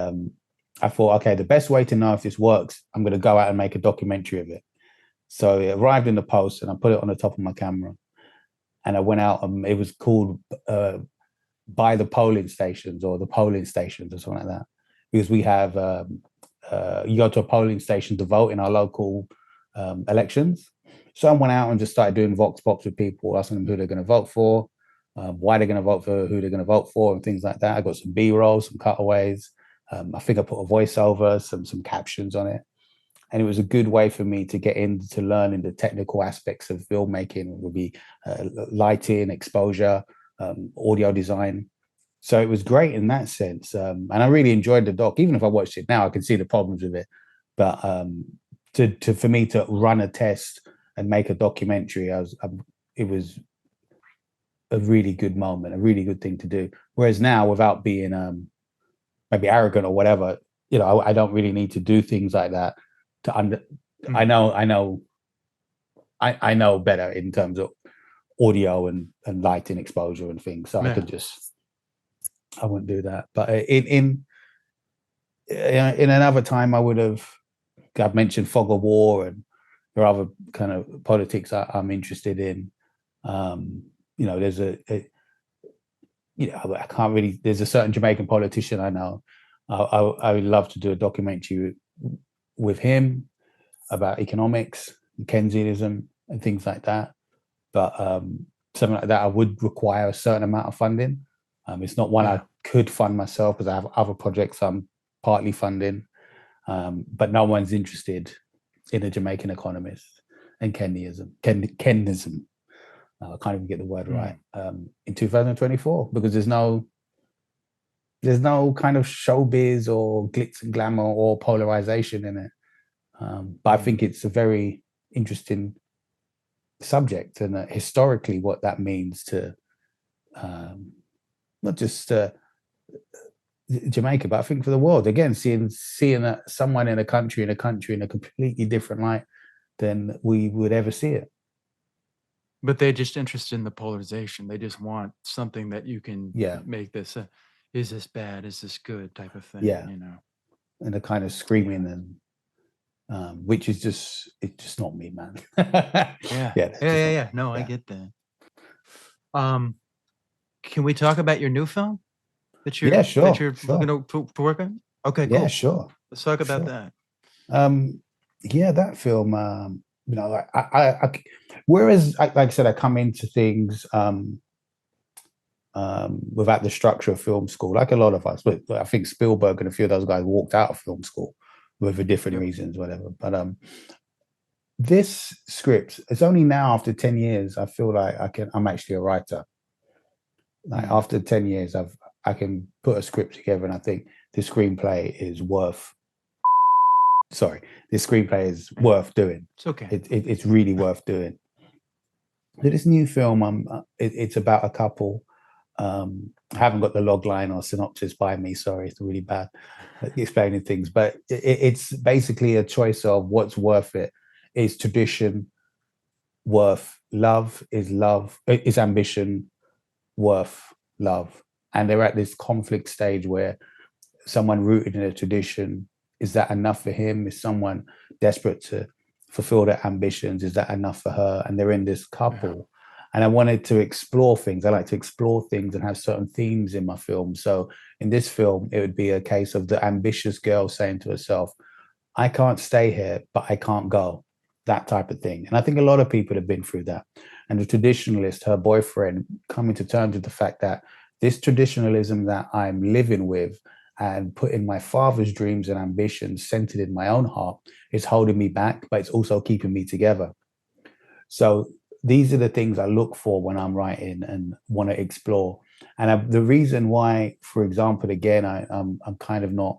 I thought, okay, the best way to know if this works, I'm going to go out and make a documentary of it. So it arrived in the post, and I put it on the top of my camera. And I went out, and it was called By the Polling Stations, or the Polling Stations, or something like that. Because we have, you go to a polling station to vote in our local elections. So I went out and just started doing Vox Pops with people, asking them who they're going to vote for, why they're going to vote for who they're going to vote for, and things like that. I got some B-roll, some cutaways. I think I put a voiceover, some captions on it. And it was a good way for me to get into learning the technical aspects of filmmaking. It would be lighting, exposure, audio design. So it was great in that sense. And I really enjoyed the doc. Even if I watched it now, I can see the problems with it. But for me to run a test and make a documentary, it was a really good moment, a really good thing to do. Whereas now, without being maybe arrogant or whatever, I don't really need to do things like that. I know better in terms of audio and lighting, exposure and things. So I wouldn't do that. But in another time, I've mentioned fog of war, and there are other kind of politics I'm interested in. There's I can't really. There's a certain Jamaican politician I know. I would love to do a documentary with him about economics, Keynesianism, and things like that. But something like that, I would require a certain amount of funding. It's not one I could fund myself, because I have other projects I'm partly funding. But no one's interested in a Jamaican economist and Keynesianism. I can't even get the word right. In 2024, because there's no kind of showbiz or glitz and glamour or polarization in it. But I think it's a very interesting subject, and historically what that means to not just Jamaica, but I think for the world. Again, seeing someone in a country in a completely different light than we would ever see it. But they're just interested in the polarization. They just want something that you can make this, is this bad? Is this good type of thing? Yeah. And the kind of screaming and which is it's just not me, man. Yeah. No, I get that. Can we talk about your new film that you're looking to work on? Okay, cool. Yeah, sure. Let's talk about that. That film, I whereas, like I said, I come into things without the structure of film school, like a lot of us. But I think Spielberg and a few of those guys walked out of film school for different reasons, whatever. But this script, it's only now after 10 years, I feel like I'm actually a writer. Like after 10 years, I can put a script together, and I think this screenplay is worth doing. It's okay. It's really worth doing. So this new film, it's about a couple. I haven't got the log line or synopsis by me. Sorry, it's really bad at explaining things. But it's basically a choice of what's worth it. Is tradition worth love? Is ambition worth love? And they're at this conflict stage where someone rooted in a tradition, is that enough for him? Is someone desperate to fulfill their ambitions? Is that enough for her? And they're in this couple. And I wanted to explore things. I like to explore things and have certain themes in my film. So in this film, it would be a case of the ambitious girl saying to herself, I can't stay here, but I can't go. That type of thing. And I think a lot of people have been through that. And the traditionalist, her boyfriend, coming to terms with the fact that this traditionalism that I'm living with and putting my father's dreams and ambitions centered in my own heart is holding me back, but it's also keeping me together. So these are the things I look for when I'm writing and want to explore. And the reason why, for example, again, I'm kind of not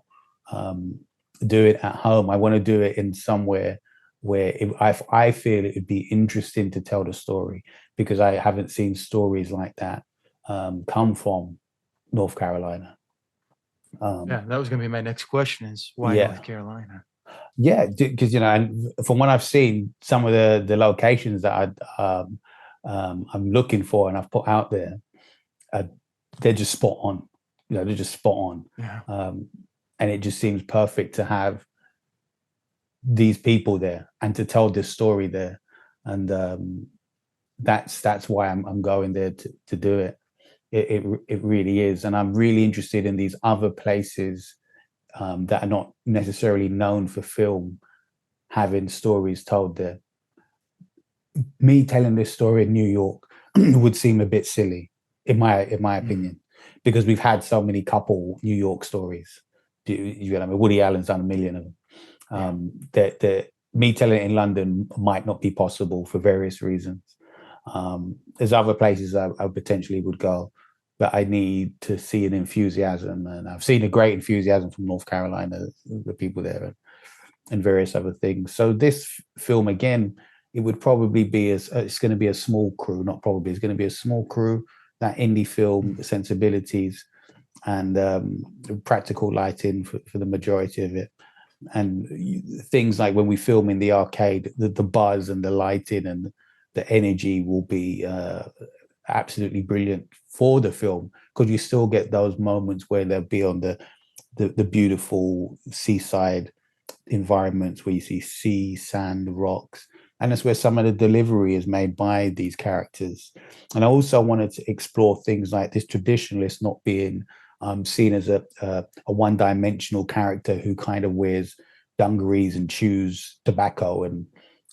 do it at home. I want to do it in somewhere where I feel it would be interesting to tell the story, because I haven't seen stories like that come from North Carolina. Yeah, that was going to be my next question: is why Yeah, North Carolina? yeah, because and from what I've seen, some of the locations that I'm looking for and I've put out there, uh, they're just spot on. They're just spot on, Yeah. and it just seems perfect to have these people there and to tell this story there, and that's why I'm going there to do it. It really is, and I'm really interested in these other places that are not necessarily known for film having stories told there. Me telling this story in New York would seem a bit silly, in my opinion, because we've had so many couple New York stories. You know, I mean, Woody Allen's done a million of them. That me telling it in London might not be possible for various reasons. There's other places I potentially would go, but I need to see an enthusiasm, and I've seen a great enthusiasm from North Carolina, the people there, and various other things. So this film, again, it would probably be it's going to be a small crew, not probably, it's going to be a small crew, that indie film sensibilities, and practical lighting for the majority of it. And things like when we film in the arcade, the buzz and the lighting and the energy will be absolutely brilliant for the film, because you still get those moments where they'll be on the beautiful seaside environments where you see sea, sand, rocks, and that's where some of the delivery is made by these characters. And I also wanted to explore things like this traditionalist not being seen as a one-dimensional character who kind of wears dungarees and chews tobacco and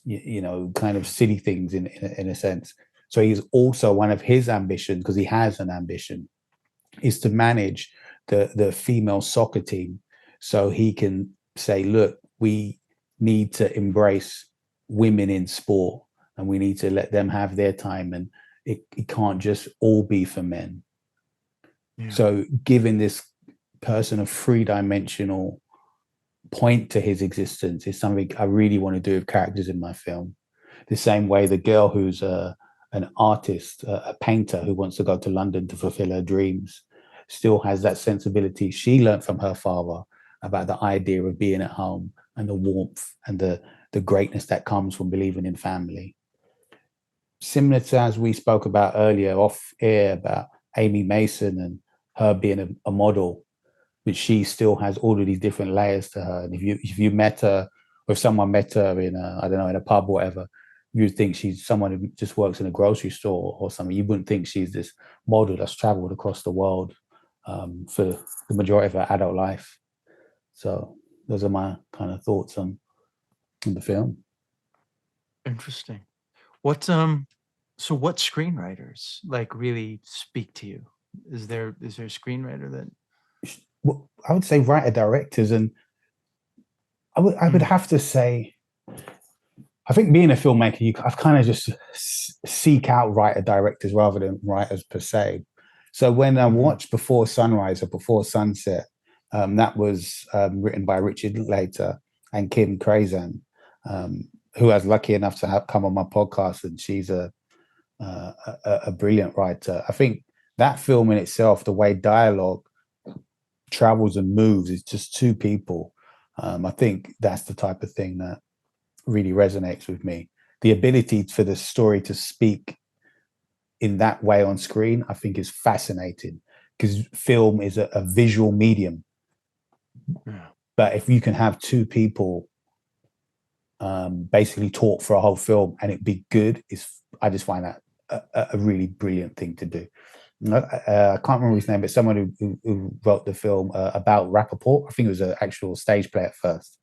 you know, kind of silly things in a sense. So he's also, one of his ambitions, because he has an ambition, is to manage the female soccer team, so he can say, look, we need to embrace women in sport, and we need to let them have their time, and it can't just all be for men. Yeah. So giving this person a three-dimensional point to his existence is something I really want to do with characters in my film. The same way the girl who's an artist, a painter who wants to go to London to fulfill her dreams, still has that sensibility she learned from her father about the idea of being at home and the warmth and the greatness that comes from believing in family. Similar to as we spoke about earlier off air about Amy Mason and her being a model, but she still has all of these different layers to her. And if you met her, or if someone met her in in a pub or whatever, you'd think she's someone who just works in a grocery store or something. You wouldn't think she's this model that's traveled across the world for the majority of her adult life. So those are my kind of thoughts on the film. Interesting. What screenwriters like really speak to you? Is there a screenwriter that? Well, I would say writer directors, and I would have to say, I think being a filmmaker, I've kind of just seek out writer directors rather than writers per se. So when I watched Before Sunrise or Before Sunset, that was written by Richard Linklater and Kim Krazan, who I was lucky enough to have come on my podcast, and she's a brilliant writer. I think that film in itself, the way dialogue travels and moves, is just two people. I think that's the type of thing that really resonates with me. The ability for the story to speak in that way on screen, I think, is fascinating, because film is a visual medium. Yeah. But if you can have two people basically talk for a whole film and it be good, I just find that a really brilliant thing to do. I can't remember his name, but someone who wrote the film about Rappaport. I think it was an actual stage play at first.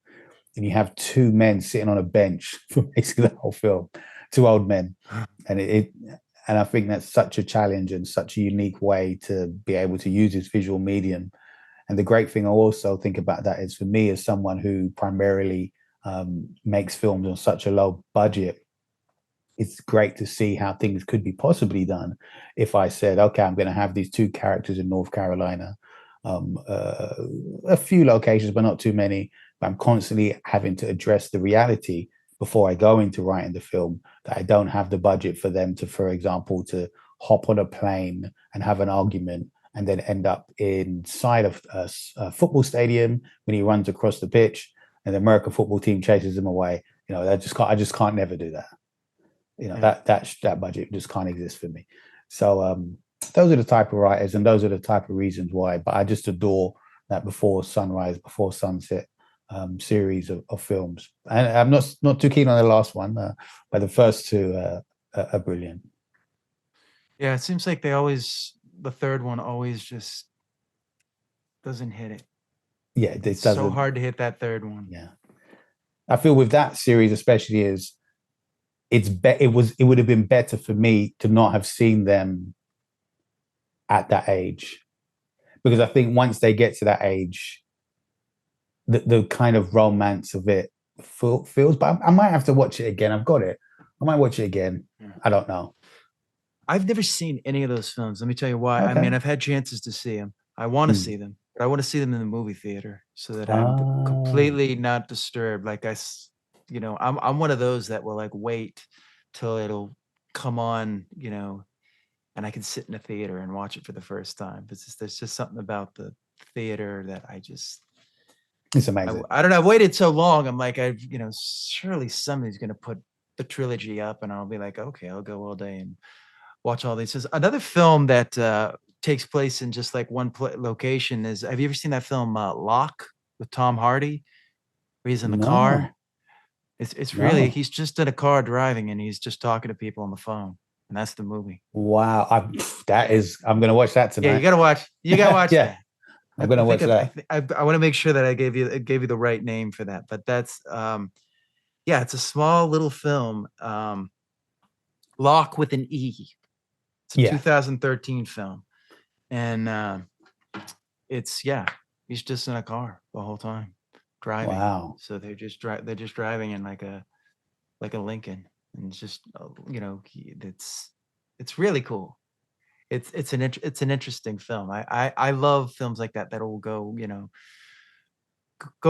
And you have two men sitting on a bench for basically the whole film, two old men. And and I think that's such a challenge and such a unique way to be able to use this visual medium. And the great thing I also think about that is, for me, as someone who primarily makes films on such a low budget, it's great to see how things could be possibly done if I said, okay, I'm going to have these two characters in North Carolina. a few locations, but not too many. But I'm constantly having to address the reality before I go into writing the film that I don't have the budget for them to, for example, to hop on a plane and have an argument and then end up inside of a football stadium when he runs across the pitch and the American football team chases him away. You know, I just can't never do that. You know, that budget just can't exist for me. So those are the type of writers and those are the type of reasons why. But I just adore that before sunrise, before sunset series of films. And I'm not too keen on the last one, but the first two are brilliant. Yeah, it seems like the third one always just doesn't hit it. Yeah, it's so hard to hit that third one. Yeah, I feel with that series especially it would have been better for me to not have seen them at that age, because I think once they get to that age, the kind of romance of it feels. But I might have to watch it again. I've got it. I might watch it again. I don't know. I've never seen any of those films. Let me tell you why. Okay. I mean, I've had chances to see them. I want to see them, but I want to see them in the movie theater so that I'm completely not disturbed. Like I'm one of those that will like wait till it'll come on, and I can sit in a theater and watch it for the first time. There's just something about the theater that it's amazing. I don't know. I've waited so long. I'm like, surely somebody's going to put the trilogy up and I'll be like, okay, I'll go all day and watch all these. There's another film that takes place in just like one location is, have you ever seen that film Locke with Tom Hardy where he's in the car? It's really, he's just in a car driving and he's just talking to people on the phone. And that's the movie. Wow. I'm going to watch that tonight. Yeah, you got to watch yeah. that. I'm going to watch that. I want to make sure that I gave you the right name for that. But that's, it's a small little film, Locke with an E. It's a 2013 film. And he's just in a car the whole time driving. Wow. So they're just driving in like a Lincoln, and it's just it's really cool. It's an interesting film. I love films like that will go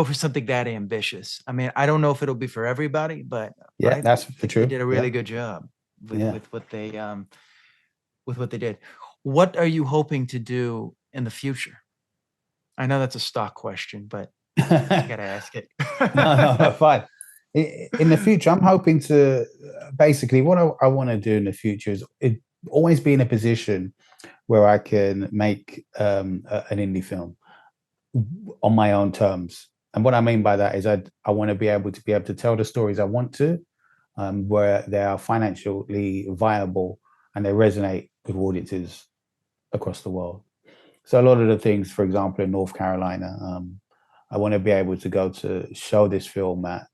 for something that ambitious. I mean, I don't know if it'll be for everybody, but that's for true. They did a really good job with what they did. What are you hoping to do in the future? I know that's a stock question, but I gotta ask it. no, fine. In the future, I'm hoping to basically what I want to do in the future is always be in a position where I can make an indie film on my own terms. And what I mean by that is I want to be able to tell the stories I want to, where they are financially viable and they resonate with audiences across the world. So a lot of the things, for example, in North Carolina, I want to be able to go to show this film at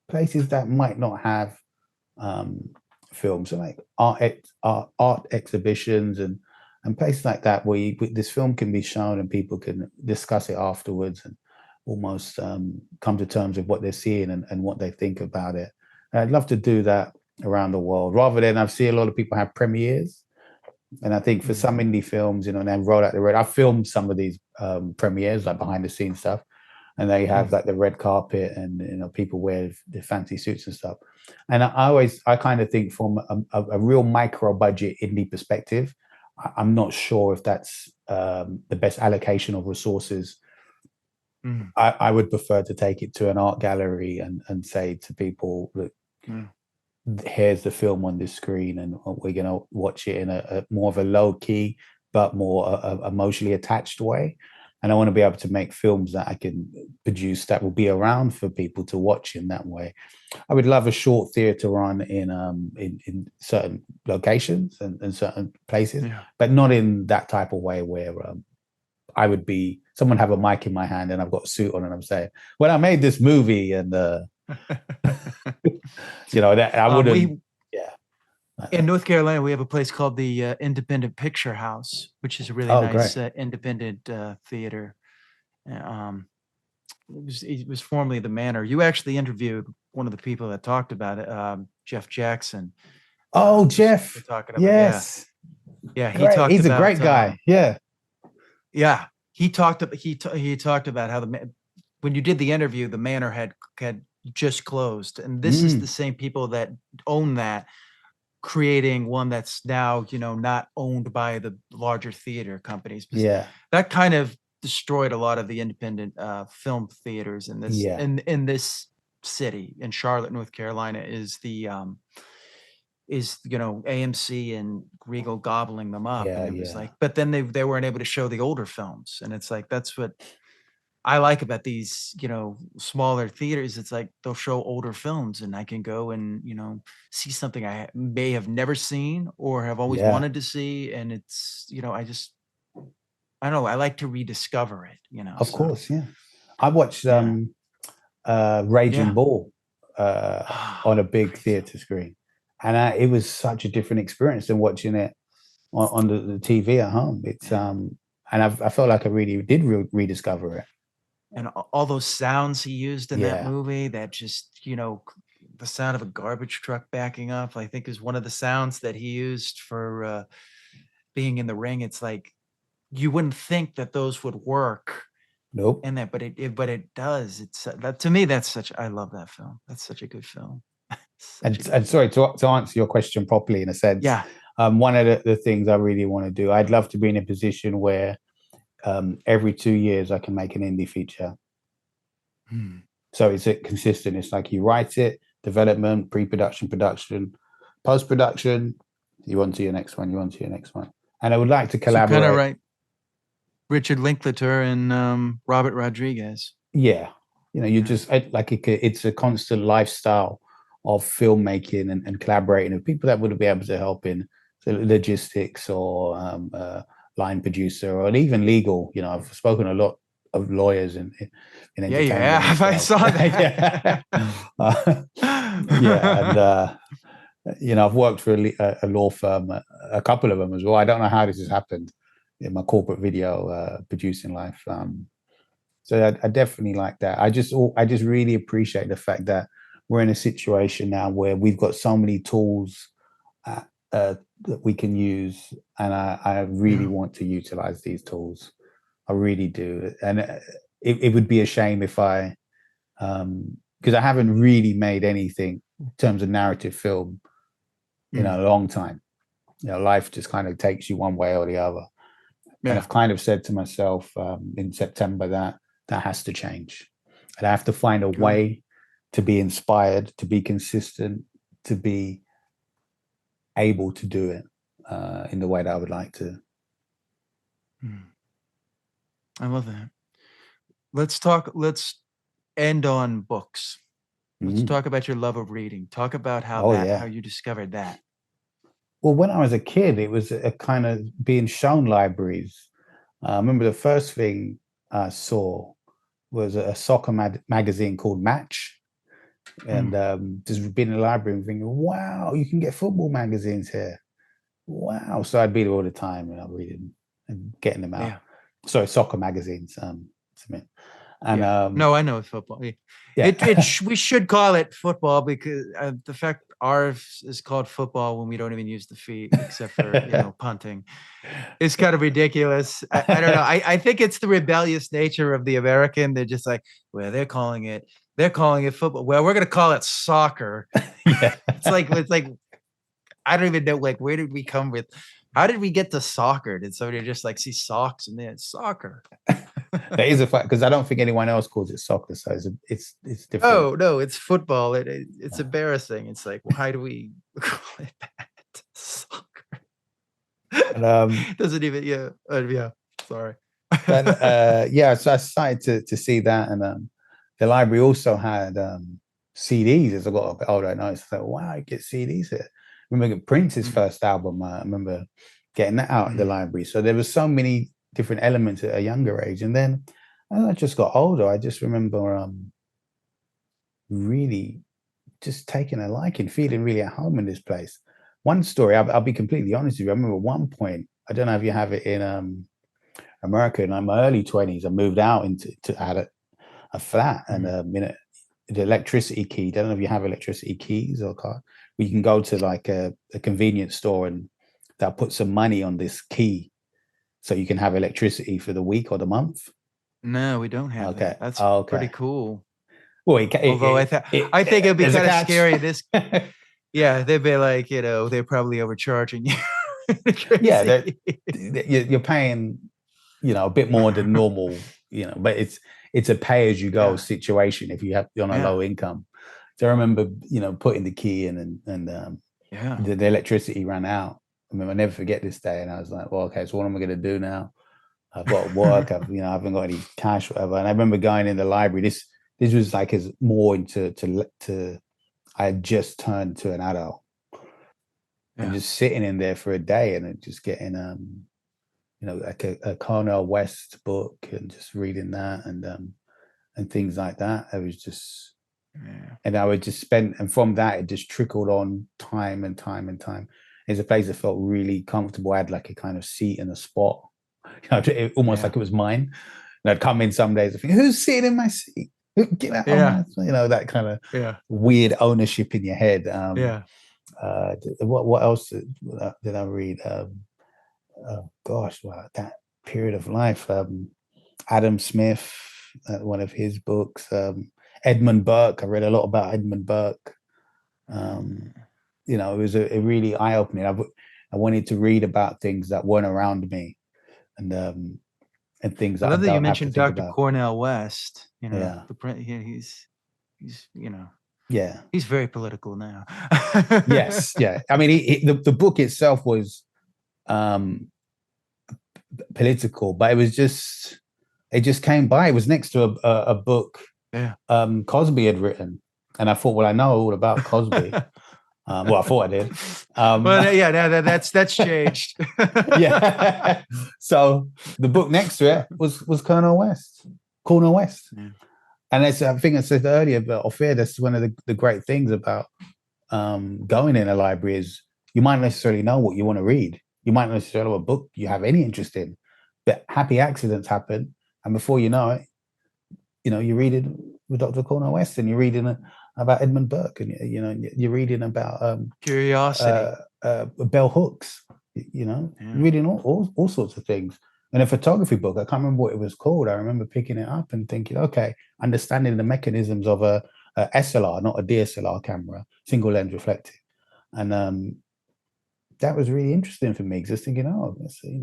places that might not have films, so like art exhibitions and places like that where this film can be shown and people can discuss it afterwards and almost come to terms with what they're seeing and what they think about it. And I'd love to do that around the world rather than I've seen a lot of people have premieres. And I think for some indie films, and then roll out the red. I've filmed some of these premieres, like behind the scenes stuff, and they have like the red carpet and people wear the fancy suits and stuff. And I kind of think from a real micro budget indie perspective, I'm not sure if that's the best allocation of resources. I would prefer to take it to an art gallery and say to people that here's the film on this screen and we're going to watch it in a more of a low key but more emotionally attached way. And I want to be able to make films that I can produce that will be around for people to watch in that way. I would love a short theater run in certain locations and certain places, but not in that type of way where I would be someone have a mic in my hand and I've got a suit on and I'm saying, well, I made this movie and that I wouldn't. In North Carolina, we have a place called the Independent Picture House, which is a really nice independent theater. It was formerly the Manor. You actually interviewed one of the people that talked about it, Jeff Jackson. Oh, Jeff. Talking about, yes. Yeah, he's a great guy. Yeah. he talked about how when you did the interview, the Manor had just closed, and this is the same people that own that, creating one that's now, not owned by the larger theater companies. Yeah. That kind of destroyed a lot of the independent film theaters in this Yeah. in this city. In Charlotte, North Carolina, is the AMC and Regal gobbling them up. Yeah. And it was Yeah. like, but then they weren't able to show the older films, and it's like, that's what I like about these, smaller theaters. It's like they'll show older films, and I can go and, see something I may have never seen or have always Yeah. wanted to see. And it's, I don't know, I like to rediscover it, Of so. course. Yeah. I watched Yeah. Raging Yeah. Bull on a big theater screen, and it was such a different experience than watching it on the TV at home. It's and I felt like I really did rediscover it. And all those sounds he used in that Yeah. movie, that just, the sound of a garbage truck backing up, I think, is one of the sounds that he used for being in the ring. It's like, you wouldn't think that those would work Nope. in that, but it does. It's that, to me, I love that film. That's such a good film. And sorry, to answer your question properly, in a sense, yeah. One of the things I really want to do, I'd love to be in a position where every 2 years I can make an indie feature. So it's consistent. It's like you write it, development, pre-production, production, post-production, you on to your next one, And I would like to collaborate. So kind of right. Richard Linklater and Robert Rodriguez. Yeah. You just like it's a constant lifestyle of filmmaking and collaborating with people that would be able to help in the logistics or line producer or even legal. I've spoken a lot of lawyers in entertainment. Yeah, I saw that. And I've worked for a law firm, a couple of them as well. I don't know how this has happened in my corporate video producing life. So I definitely like that. I just really appreciate the fact that we're in a situation now where we've got so many tools that we can use, and I really want to utilize these tools. I really do, and it would be a shame if I, because I haven't really made anything in terms of narrative film in a long time. Life just kind of takes you one way or the other. Yeah. And I've kind of said to myself in September that has to change, and I have to find a way to be inspired, to be consistent, to be able to do it in the way that I would like to. I love that. Let's end on books. Let's talk about your love of reading. Talk about how you discovered that. Well, when I was a kid, it was a kind of being shown libraries. I remember the first thing I saw was a soccer magazine called Match. And just being in the library and thinking, wow, you can get football magazines here. Wow. So I'd be there all the time and I'd read them and getting them out. Yeah. Sorry, soccer magazines. No, I know football. Yeah. We should call it football because the fact ours is called football when we don't even use the feet except for punting. It's kind of ridiculous. I don't know. I think it's the rebellious nature of the American. They're just like, well, they're calling it football. Well, we're gonna call it soccer. It's like I don't even know, like, where did we come with? How did we get to soccer? Did somebody just like see socks and then it's soccer? That is a fact, because I don't think anyone else calls it soccer, so it's different. Oh no, it's football. It's embarrassing. It's like, why do we call it that? Soccer. And, doesn't even sorry. And so I started to see that, and the library also had CDs. As I got a bit older, I noticed, like, wow, you get CDs here. I remember Prince's first album. I remember getting that out of the library. So there were so many different elements at a younger age. And then as I just got older, I just remember really just taking a liking, feeling really at home in this place. One story, I'll be completely honest with you. I remember at one point, I don't know if you have it in America, in my early 20s, I moved out to add a flat, and the electricity key. I don't know if you have electricity keys or card. You can go to like a convenience store and they'll put some money on this key. so you can have electricity for the week or the month. No, we don't have Okay. that. That's Okay. pretty cool. Well, Although I think it'd be there's a kind of catch. scary. Yeah, they'd be like, they're probably overcharging you. Yeah, you're paying, a bit more than normal, but it's a pay as you go situation if you're on a low income. So I remember, putting the key in and the electricity ran out. I mean, I'll never forget this day. And I was like, well, okay, so what am I going to do now? I've got work. I haven't got any cash, whatever. And I remember going in the library. This was like as more into I had just turned to an adult and just sitting in there for a day and just getting, like a Cornel West book and just reading that and things like that. I was just, and I would just spend, and from that, it just trickled on time and time and time. It's a place that felt really comfortable. I had like a kind of seat and a spot, almost like it was mine. And I'd come in some days and think, who's sitting in my seat? Get out of my, that kind of weird ownership in your head. What else did I read? Oh gosh, wow, that period of life. Adam Smith, one of his books. Edmund Burke. I read a lot about Edmund Burke. It was a really eye-opening. I wanted to read about things that weren't around me, and things that I love that you mentioned Dr. About. Cornel West. He's he's very political now. Yes, yeah. I mean, the book itself was political, but it just came by. It was next to a book Cosby had written, and I thought, well, I know all about Cosby. Well, I thought I did. That's changed. Yeah. So the book next to it was Cornel West. Yeah. And I think I said earlier, but off air, that's one of the great things about going in a library is you might not necessarily know what you want to read. You might not necessarily know a book you have any interest in, but happy accidents happen, and before you know it, you're reading with Dr. Cornel West, and you're reading about Edmund Burke, and you're reading about curiosity, bell hooks, reading all sorts of things. And a photography book, I can't remember what it was called. I remember picking it up and thinking, okay, understanding the mechanisms of a SLR, not a DSLR camera, single lens reflective, and that was really interesting for me. Just thinking,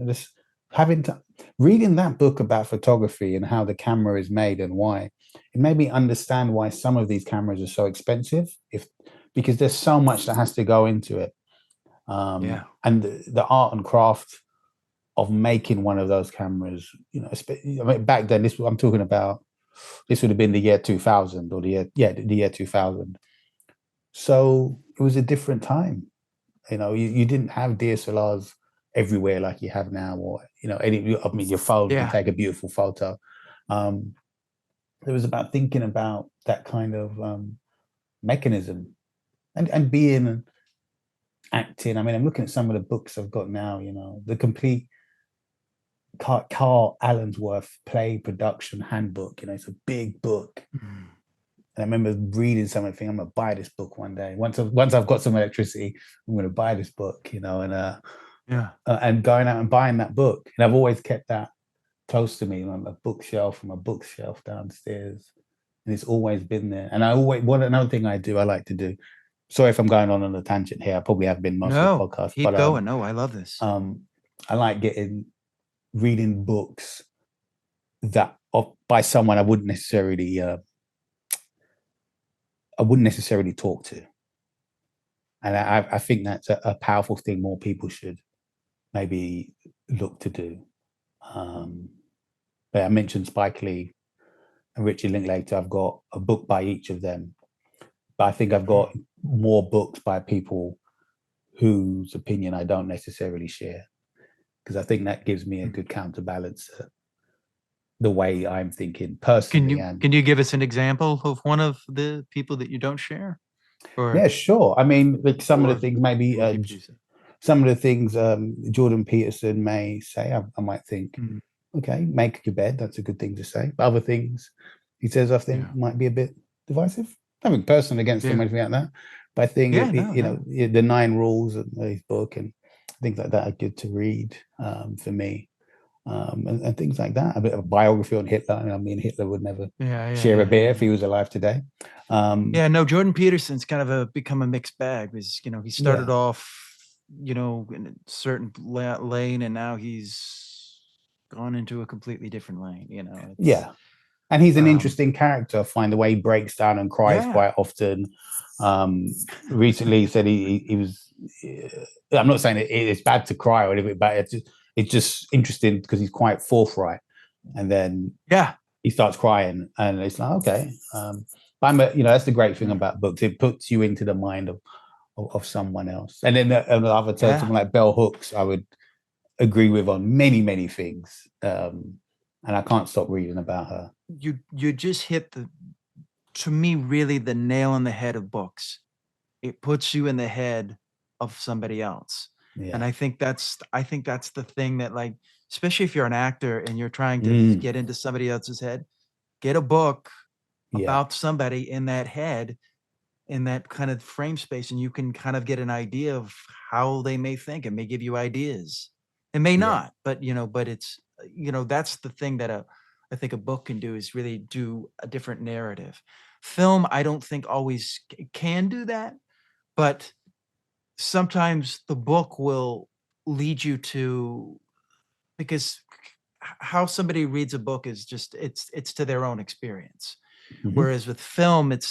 just reading that book about photography and how the camera is made and why, it made me understand why some of these cameras are so expensive, because there's so much that has to go into it. And the art and craft of making one of those cameras, back then, I'm talking about, this would have been the year 2000 or the year 2000. So it was a different time. You didn't have DSLRs everywhere like you have now, or your phone can take a beautiful photo. It was about thinking about that kind of mechanism and being acting. I mean, I'm looking at some of the books I've got now. The complete Carl Allensworth play production handbook. It's a big book. And I remember reading something, thinking, I'm going to buy this book one day. Once I've got some electricity, I'm going to buy this book, and going out and buying that book. And I've always kept that close to me on a bookshelf downstairs. And it's always been there. And another thing I like to do, sorry if I'm going on a tangent here, I probably have been most of the podcast. Keep going. No, I love this. I like reading books that by someone I wouldn't necessarily talk to. And I think that's a powerful thing more people should maybe look to do. But I mentioned Spike Lee and Richard Linklater. I've got a book by each of them. But I think I've got more books by people whose opinion I don't necessarily share, because I think that gives me a good counterbalance to the way I'm thinking personally. Can you give us an example of one of the people that you don't share? Yeah, sure. I mean, like some of the things maybe Jordan Peterson may say, I might think, okay, make your bed. That's a good thing to say. But other things he says, I think might be a bit divisive. Nothing personal against him or anything like that. But I think, the 9 rules of his book and things like that are good to read for me. and things like that. A bit of a biography on Hitler. I mean, Hitler would never share a yeah, beer if he was alive today. Yeah, no, Jordan Peterson's kind of become a mixed bag. Because he started off, in a certain lane, and now he's gone into a completely different lane. Yeah, and he's an interesting character. I find the way he breaks down and cries quite often. Recently, he said he was. I'm not saying it's bad to cry or anything, but it's just interesting because he's quite forthright, and then he starts crying, and it's like, okay. But that's the great thing about books; it puts you into the mind of someone else. And then the other term, someone like Bell Hooks, I would agree with on many things, and I can't stop reading about her. You just hit to me, really the nail on the head of books. It puts you in the head of somebody else. And I think that's the thing that, like, especially if you're an actor and you're trying to get into somebody else's head, get a book about somebody in that head, in that kind of frame space, and you can kind of get an idea of how they may think. It may give you ideas. It may not, but it's that's the thing that I think a book can do, is really do a different narrative. Film, I don't think always can do that, but sometimes the book will lead you to, because how somebody reads a book is just, it's to their own experience. Whereas with film, it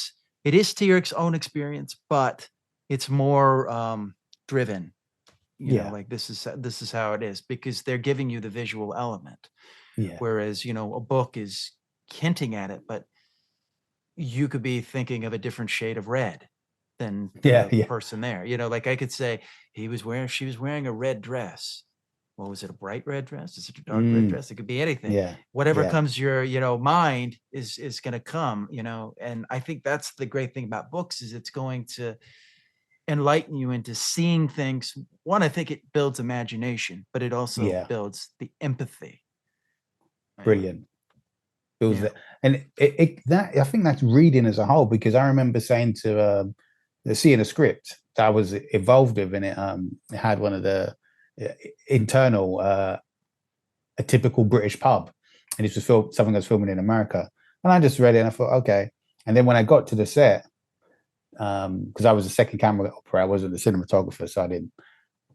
is to your own experience, but it's more driven. Like, this is how it is, because they're giving you the visual element. Whereas a book is hinting at it, but you could be thinking of a different shade of red than the person there. Like, I could say she was wearing a red dress. Well, was it a bright red dress? Is it a dark red dress? It could be anything. Whatever comes to your mind is going to come. And I think that's the great thing about books, is it's going to enlighten you into seeing things. One, I think it builds imagination, but it also builds the empathy. Brilliant. Builds that, and that, I think that's reading as a whole, because I remember saying to seeing a script that I was involved with, and it had one of the internal a typical British pub, and this was something I was filming in America, and I just read it and I thought, okay. And then when I got to the set, because I was a second camera operator, I wasn't the cinematographer, so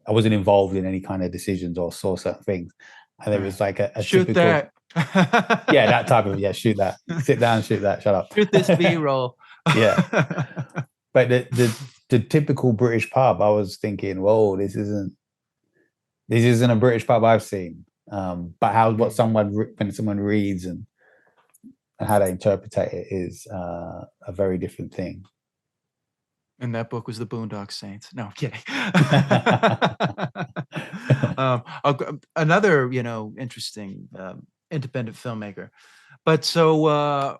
I wasn't involved in any kind of decisions or saw certain things. And it was like a shoot typical that. that type of shoot that, sit down, shoot that, shut up, shoot this B-roll. But the typical British pub, I was thinking, whoa, this isn't a British pub I've seen. But when someone reads and how they interpret it is a very different thing. And that book was The Boondock Saints. No, I'm kidding. Another, interesting independent filmmaker. But so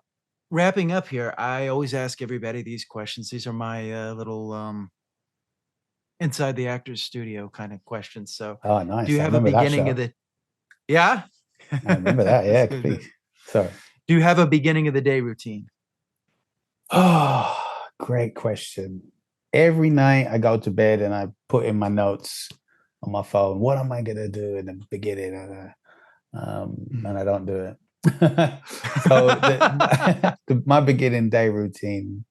wrapping up here, I always ask everybody these questions. These are my little inside the actor's studio kind of questions. So nice. Do you have a beginning of the... Yeah? I remember that. Yeah, please. Sorry. Do you have a beginning of the day routine? Oh, great question. Every night I go to bed and I put in my notes on my phone, what am I going to do in the beginning? And I don't do it. So my beginning day routine,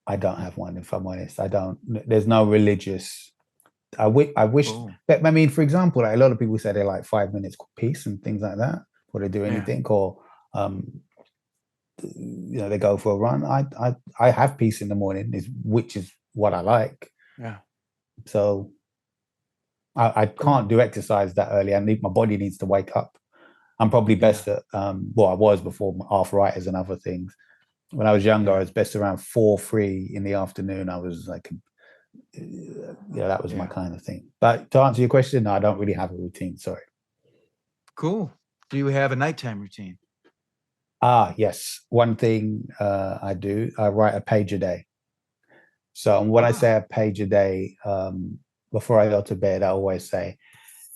I don't have one, if I'm honest. There's no religious. I wish, but I mean, for example, like a lot of people say they like 5 minutes peace and things like that, or they do anything, or they go for a run. I have peace in the morning, which is what I like. So I can't do exercise that early. My body needs to wake up. I'm probably best at I was before arthritis and other things. When I was younger, I was best around 4-3 in the afternoon. I was like, that was my kind of thing. But to answer your question, no, I don't really have a routine. Sorry. Cool. Do you have a nighttime routine? Yes. One thing I do, I write a page a day. So when I say a page a day, before I go to bed, I always say,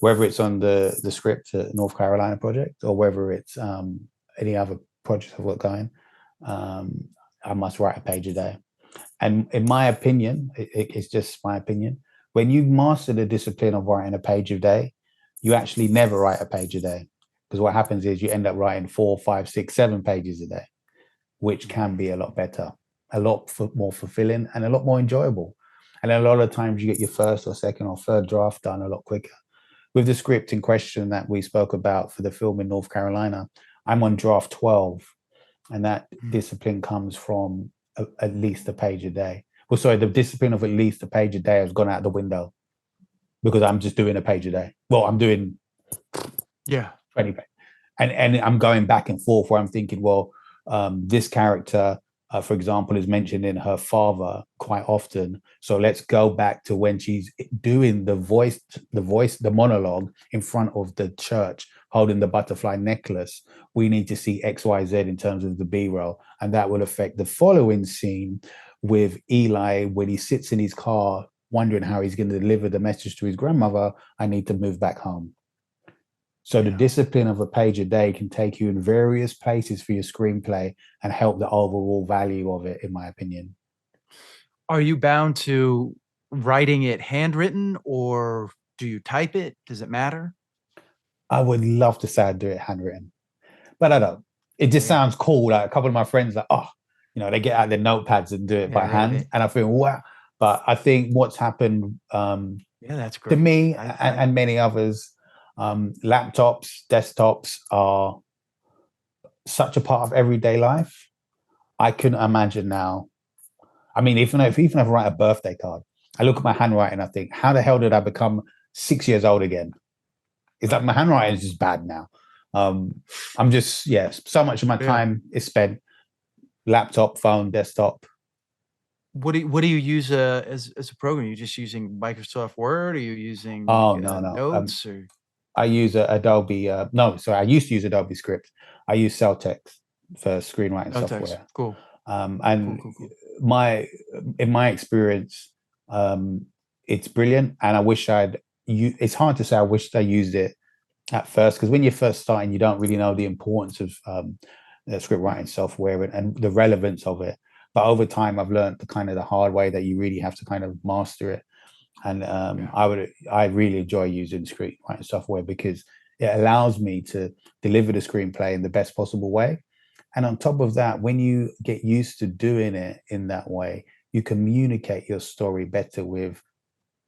whether it's on the script at North Carolina project or whether it's any other project I've got going, I must write a page a day. And in my opinion, it's just my opinion, when you master the discipline of writing a page a day, you actually never write a page a day, because what happens is you end up writing 4, 5, 6, 7 pages a day, which can be a lot better, a lot more fulfilling, and a lot more enjoyable. And a lot of times you get your first or second or third draft done a lot quicker. With the script in question that we spoke about for the film in North Carolina, I'm on draft 12, and that discipline comes from at least a page a day. Well, sorry, the discipline of at least a page a day has gone out the window because I'm just doing a page a day. Well, I'm doing 20 pages. And I'm going back and forth where I'm thinking, well, this character, for example, is mentioned in her father quite often. So let's go back to when she's doing the monologue in front of the church, holding the butterfly necklace. We need to see X, Y, Z in terms of the B-roll. And that will affect the following scene with Eli when he sits in his car, wondering how he's going to deliver the message to his grandmother. I need to move back home. So the discipline of a page a day can take you in various places for your screenplay and help the overall value of it, in my opinion. Are you bound to writing it handwritten, or do you type it? Does it matter? I would love to say I'd do it handwritten, but I don't. It just sounds cool. Like a couple of my friends, like, oh, they get out their notepads and do it by hand. And I feel, wow. But I think what's happened that's great. to me and many others, laptops, desktops are such a part of everyday life. I couldn't imagine now. I mean, even if I write a birthday card, I look at my handwriting, I think, how the hell did I become 6 years old again? It's like my handwriting is just bad now. I'm just, so much of my time is spent laptop, phone, desktop. What do you use as a program? Are you just using Microsoft Word? Are you using Notes? Or I use Adobe. I used to use Adobe Script. I use Celtex for screenwriting software. Cool. And cool. In my experience, it's brilliant. And I wish it's hard to say I wished I used it at first, because when you're first starting, you don't really know the importance of the script writing software and the relevance of it. But over time, I've learned the hard way that you really have to kind of master it. And I really enjoy using screenwriting software because it allows me to deliver the screenplay in the best possible way. And on top of that, when you get used to doing it in that way, you communicate your story better with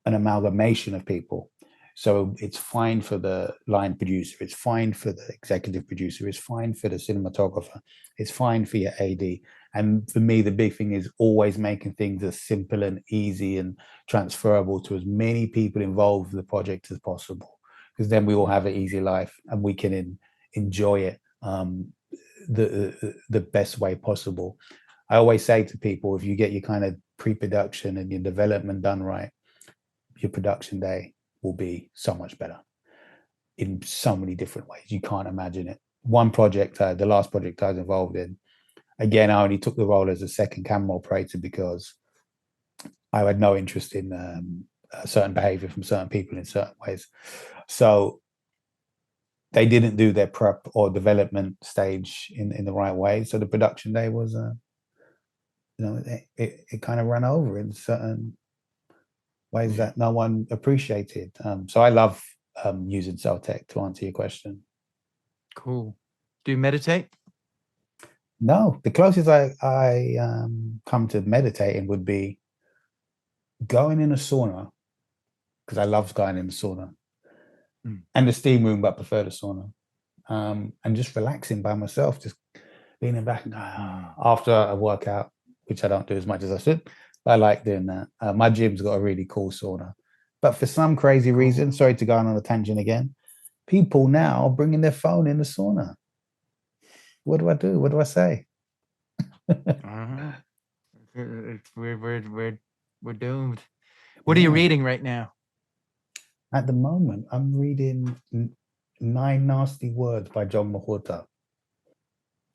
an amalgamation of people. So it's fine for the line producer, it's fine for the executive producer, it's fine for the cinematographer, it's fine for your AD. And for me, the big thing is always making things as simple and easy and transferable to as many people involved in the project as possible, because then we all have an easy life and we can enjoy it the best way possible. I always say to people, if you get your kind of pre-production and your development done right, your production day will be so much better in so many different ways. You can't imagine it. One project, the last project I was involved in, again, I only took the role as a second camera operator because I had no interest in certain behavior from certain people in certain ways. So they didn't do their prep or development stage in the right way. So the production day was, it kind of ran over in certain ways that no one appreciated. So I love using Celtech to answer your question. Cool. Do you meditate? No, the closest I come to meditating would be going in a sauna, because I love going in the sauna and the steam room, but I prefer the sauna, and just relaxing by myself, just leaning back and after a workout, which I don't do as much as I should. I like doing that. My gym's got a really cool sauna, but for some crazy reason, sorry to go on a tangent again, people now are bringing their phone in the sauna. What do I do? What do I say? We're doomed. What are you reading right now? At the moment, I'm reading 9 Nasty Words by John Mahorta.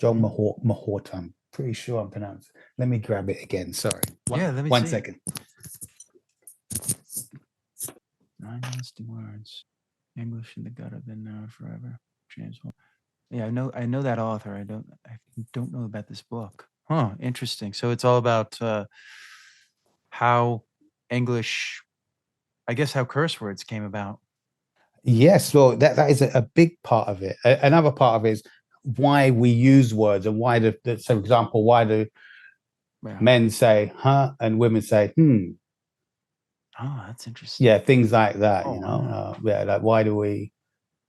John Mahorta. I'm pretty sure I'm pronouncing. Let me grab it again. Sorry. Let me see. 1 second. 9 Nasty Words. English in the gutter, then now forever. Transform. Yeah, I know that author. I don't know about this book. Huh, interesting. So it's all about how English, I guess how curse words came about. Yes, well, that is a big part of it. Another part of it is why we use words and why so for example, why do Yeah. men say huh and women say hmm. Oh, that's interesting. Yeah, things like that, Oh, wow. yeah, like why do we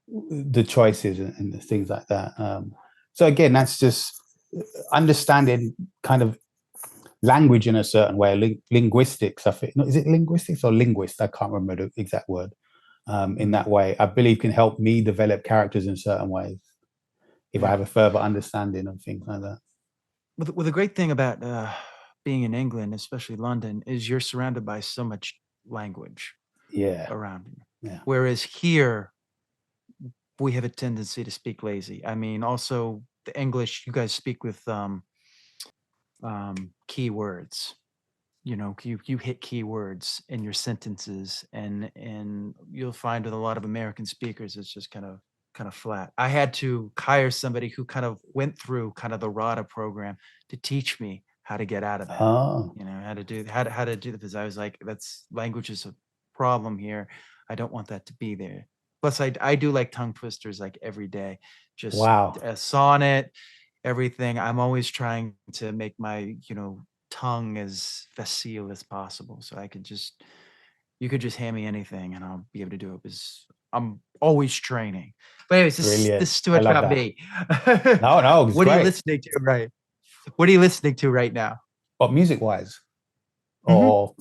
the choices and the things like that. So again, that's just understanding kind of language in a certain way. Linguistics, I think. No, is it linguistics or linguist? I can't remember the exact word. In that way, I believe can help me develop characters in certain ways if I Yeah. have a further understanding of things like that. Well, the great thing about being in England, especially London, is you're surrounded by so much language Yeah, around you. yeah. Whereas here, we have a tendency to speak lazy. I mean, also the English, you guys speak with keywords. You know, you hit keywords in your sentences, and you'll find with a lot of American speakers, it's just kind of flat. I had to hire somebody who kind of went through kind of the RADA program to teach me how to get out of that. Oh, You know, how to do that, because I was like, that's language is a problem here. I don't want that to be there. Plus, I do like tongue twisters like every day, just wow. a sonnet, everything. I'm always trying to make my, tongue as facile as possible. So you could just hand me anything and I'll be able to do it, because I'm always training. But anyways, Brilliant. this is too I much love about that. me. No, no, it's What are you great. listening to right? What are you listening to right now? But music wise, Hmm. or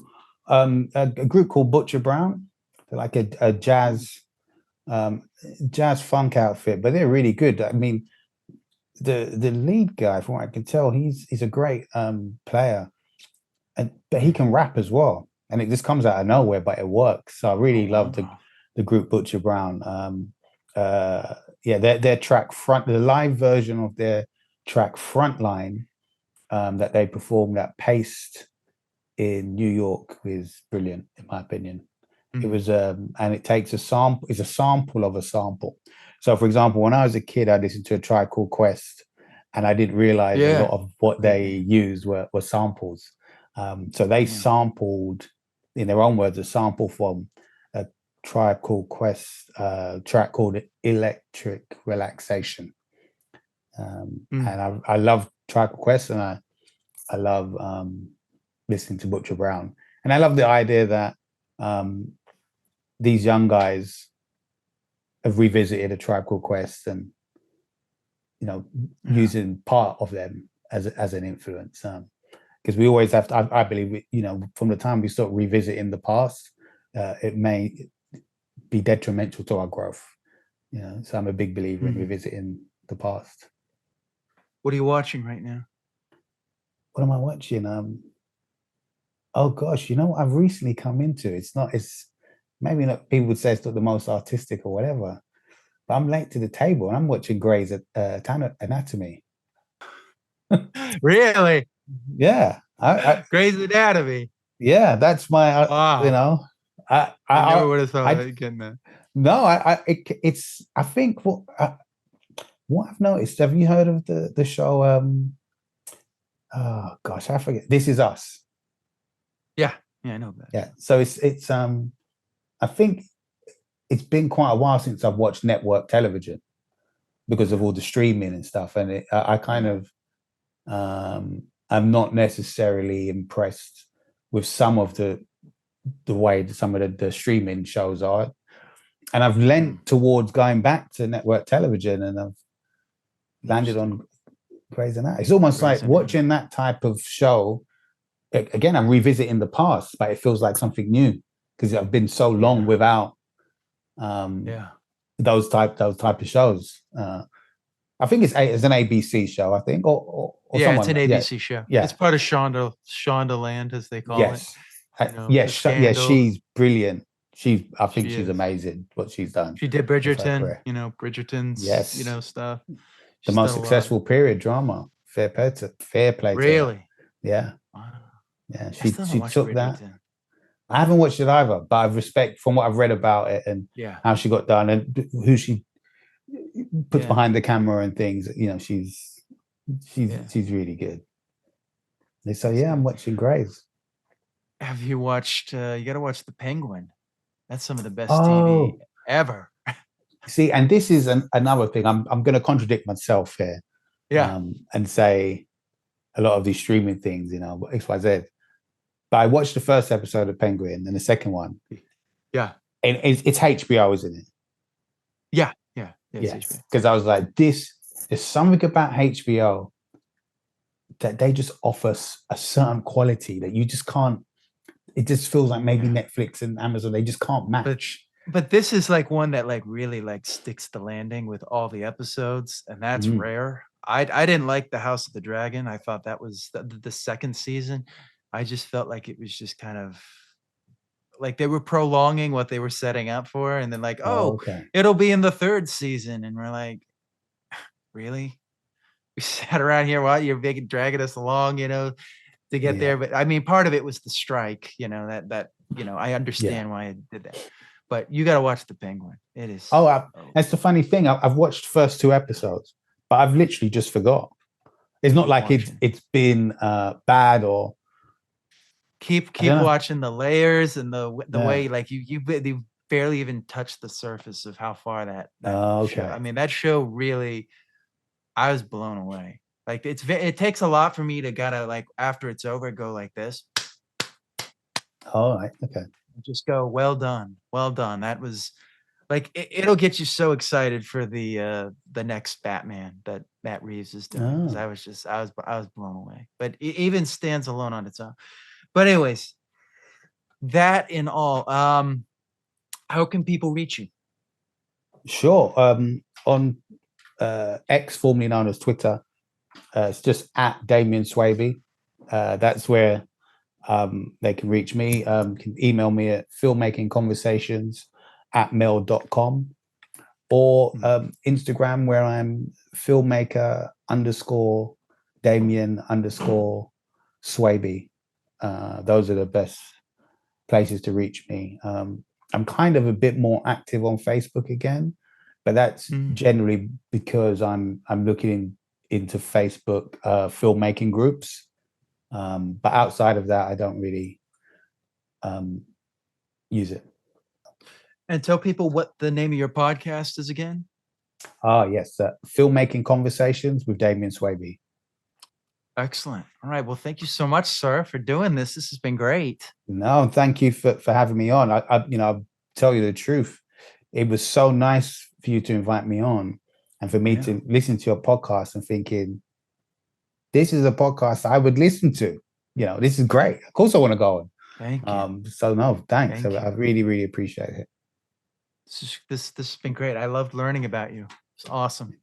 a group called Butcher Brown. They're like a um, jazz funk outfit, but they're really good. I mean, the lead guy, from what I can tell, he's a great player, and but he can rap as well, and it just comes out of nowhere, but it works. So I Oh, really love wow. the group Butcher Brown. Yeah, their track front, the live version of their track Frontline that they performed at Paste in New York was brilliant, in my opinion. It Mm. was, and it takes a sample, it's a sample of a sample. So, for example, when I was a kid, I listened to a Tribe Called Quest, and I didn't realize a Yeah. lot of what Great they band. used were samples. So they Yeah. sampled, in their own words, a sample from a Tribe Called Quest track called Electric Relaxation. Mm. And I love Tribe Called Quest, and I love listening to Butcher Brown, and I love the idea that um, these young guys have revisited a Tribe Called Quest, and Yeah. using part of them as an influence. Because we always have to, I believe, from the time we start revisiting the past, it may be detrimental to our growth. So I'm a big believer in Mm. revisiting the past. What are you watching right now? What am I watching? Oh gosh, what I've recently come into? It's maybe not, people would say it's not the most artistic or whatever, but I'm late to the table and I'm watching Grey's Anatomy. Really? Yeah, Grey's Anatomy. yeah, that's my, Wow. I never would have thought I of getting that. no, it's, I think what I've noticed. Have you heard of the show? Oh gosh, I forget. This Is Us. Yeah. Yeah, I know that Yeah, show. so it's I think it's been quite a while since I've watched network television because of Yeah. all the streaming and stuff, and I kind Yeah. of I'm not necessarily impressed with some of the way that some of the streaming shows are, and I've Mm. lent towards going back to network television, and I've landed Interesting. on Grey's Anatomy. It's almost Grey's like Anatomy. watching that type of show. Again, I'm revisiting the past, but it feels like something new because I've been so long Yeah. without um, Yeah. those type of shows. I think it's an ABC show, I think, or Yeah, it's someone. an Yeah, ABC show. It's yeah, part of Shondaland, as they call it. yes, The yes, yeah. Scandal. She's brilliant. I think She she's is. amazing. What she's done She did with her Bridgerton, career. Bridgerton's, Yes, stuff. the She's most done a lot. successful period drama. Fair play to her. Really? Yeah, Wow. yeah. I She still haven't she watched took that. Bridgerton. I haven't watched it either, but I respect from what I've read about it and Yeah. how she got done and who she puts Yeah. behind the camera and things. She's Yeah. she's really good. So That's yeah, I'm good. watching Grays. Have you watched, you got to watch The Penguin. That's some of the best TV Oh, ever. See, and this is another thing. I'm going to contradict myself here, Yeah. and say a lot of these streaming things, XYZ. But I watched the first episode of Penguin and the second one. Yeah. And it's HBO, isn't it? Yeah. Yeah. Yes. Because I was like, there's something about HBO that they just offer a certain quality that you just can't. It just feels like maybe Netflix and Amazon, they just can't match. But this is like one that like really like sticks the landing with all the episodes, and that's rare. I didn't like the House of the Dragon. I thought that was the second season. I just felt like it was just kind of like they were prolonging what they were setting up for, and then like, it'll be in the third season, and we're like, really? We sat around here while you're dragging us along, to get there. But I mean, part of it was the strike, that I understand why I did that. But you got to watch The Penguin. It is. That's the funny thing. I've watched the first 2 episodes, but I've literally just forgot. It's not like it's been bad or. Keep watching the layers and the way like you barely even touched the surface of how far that show. I mean, that show really, I was blown away. Like it takes a lot for me to gotta like after it's over go like this. All right. Okay. Just go, well done. That was like it'll get you so excited for the next Batman that Matt Reeves is doing. Because I was blown away. But it even stands alone on its own. But anyways, that in all, how can people reach you? Sure. On X, formerly known as Twitter, it's just at Damien Swaby. That's where they can reach me. Can email me at filmmakingconversations@mail.com or Instagram, where I'm filmmaker _Damien_Swaby. Those are the best places to reach me. I'm kind of a bit more active on Facebook again, but that's generally because I'm looking into Facebook filmmaking groups. But outside of that, I don't really use it. And tell people what the name of your podcast is again. Yes, Filmmaking Conversations with Damien Swaby. Excellent. All right. Well, thank you so much, sir, for doing this. This has been great. No, thank you for having me on. I'll tell you the truth. It was so nice for you to invite me on and for me to listen to your podcast and thinking, this is a podcast I would listen to. This is great. Of course I want to go on. Thank you. So no, thanks. I really, really appreciate it. This has been great. I loved learning about you. It's awesome.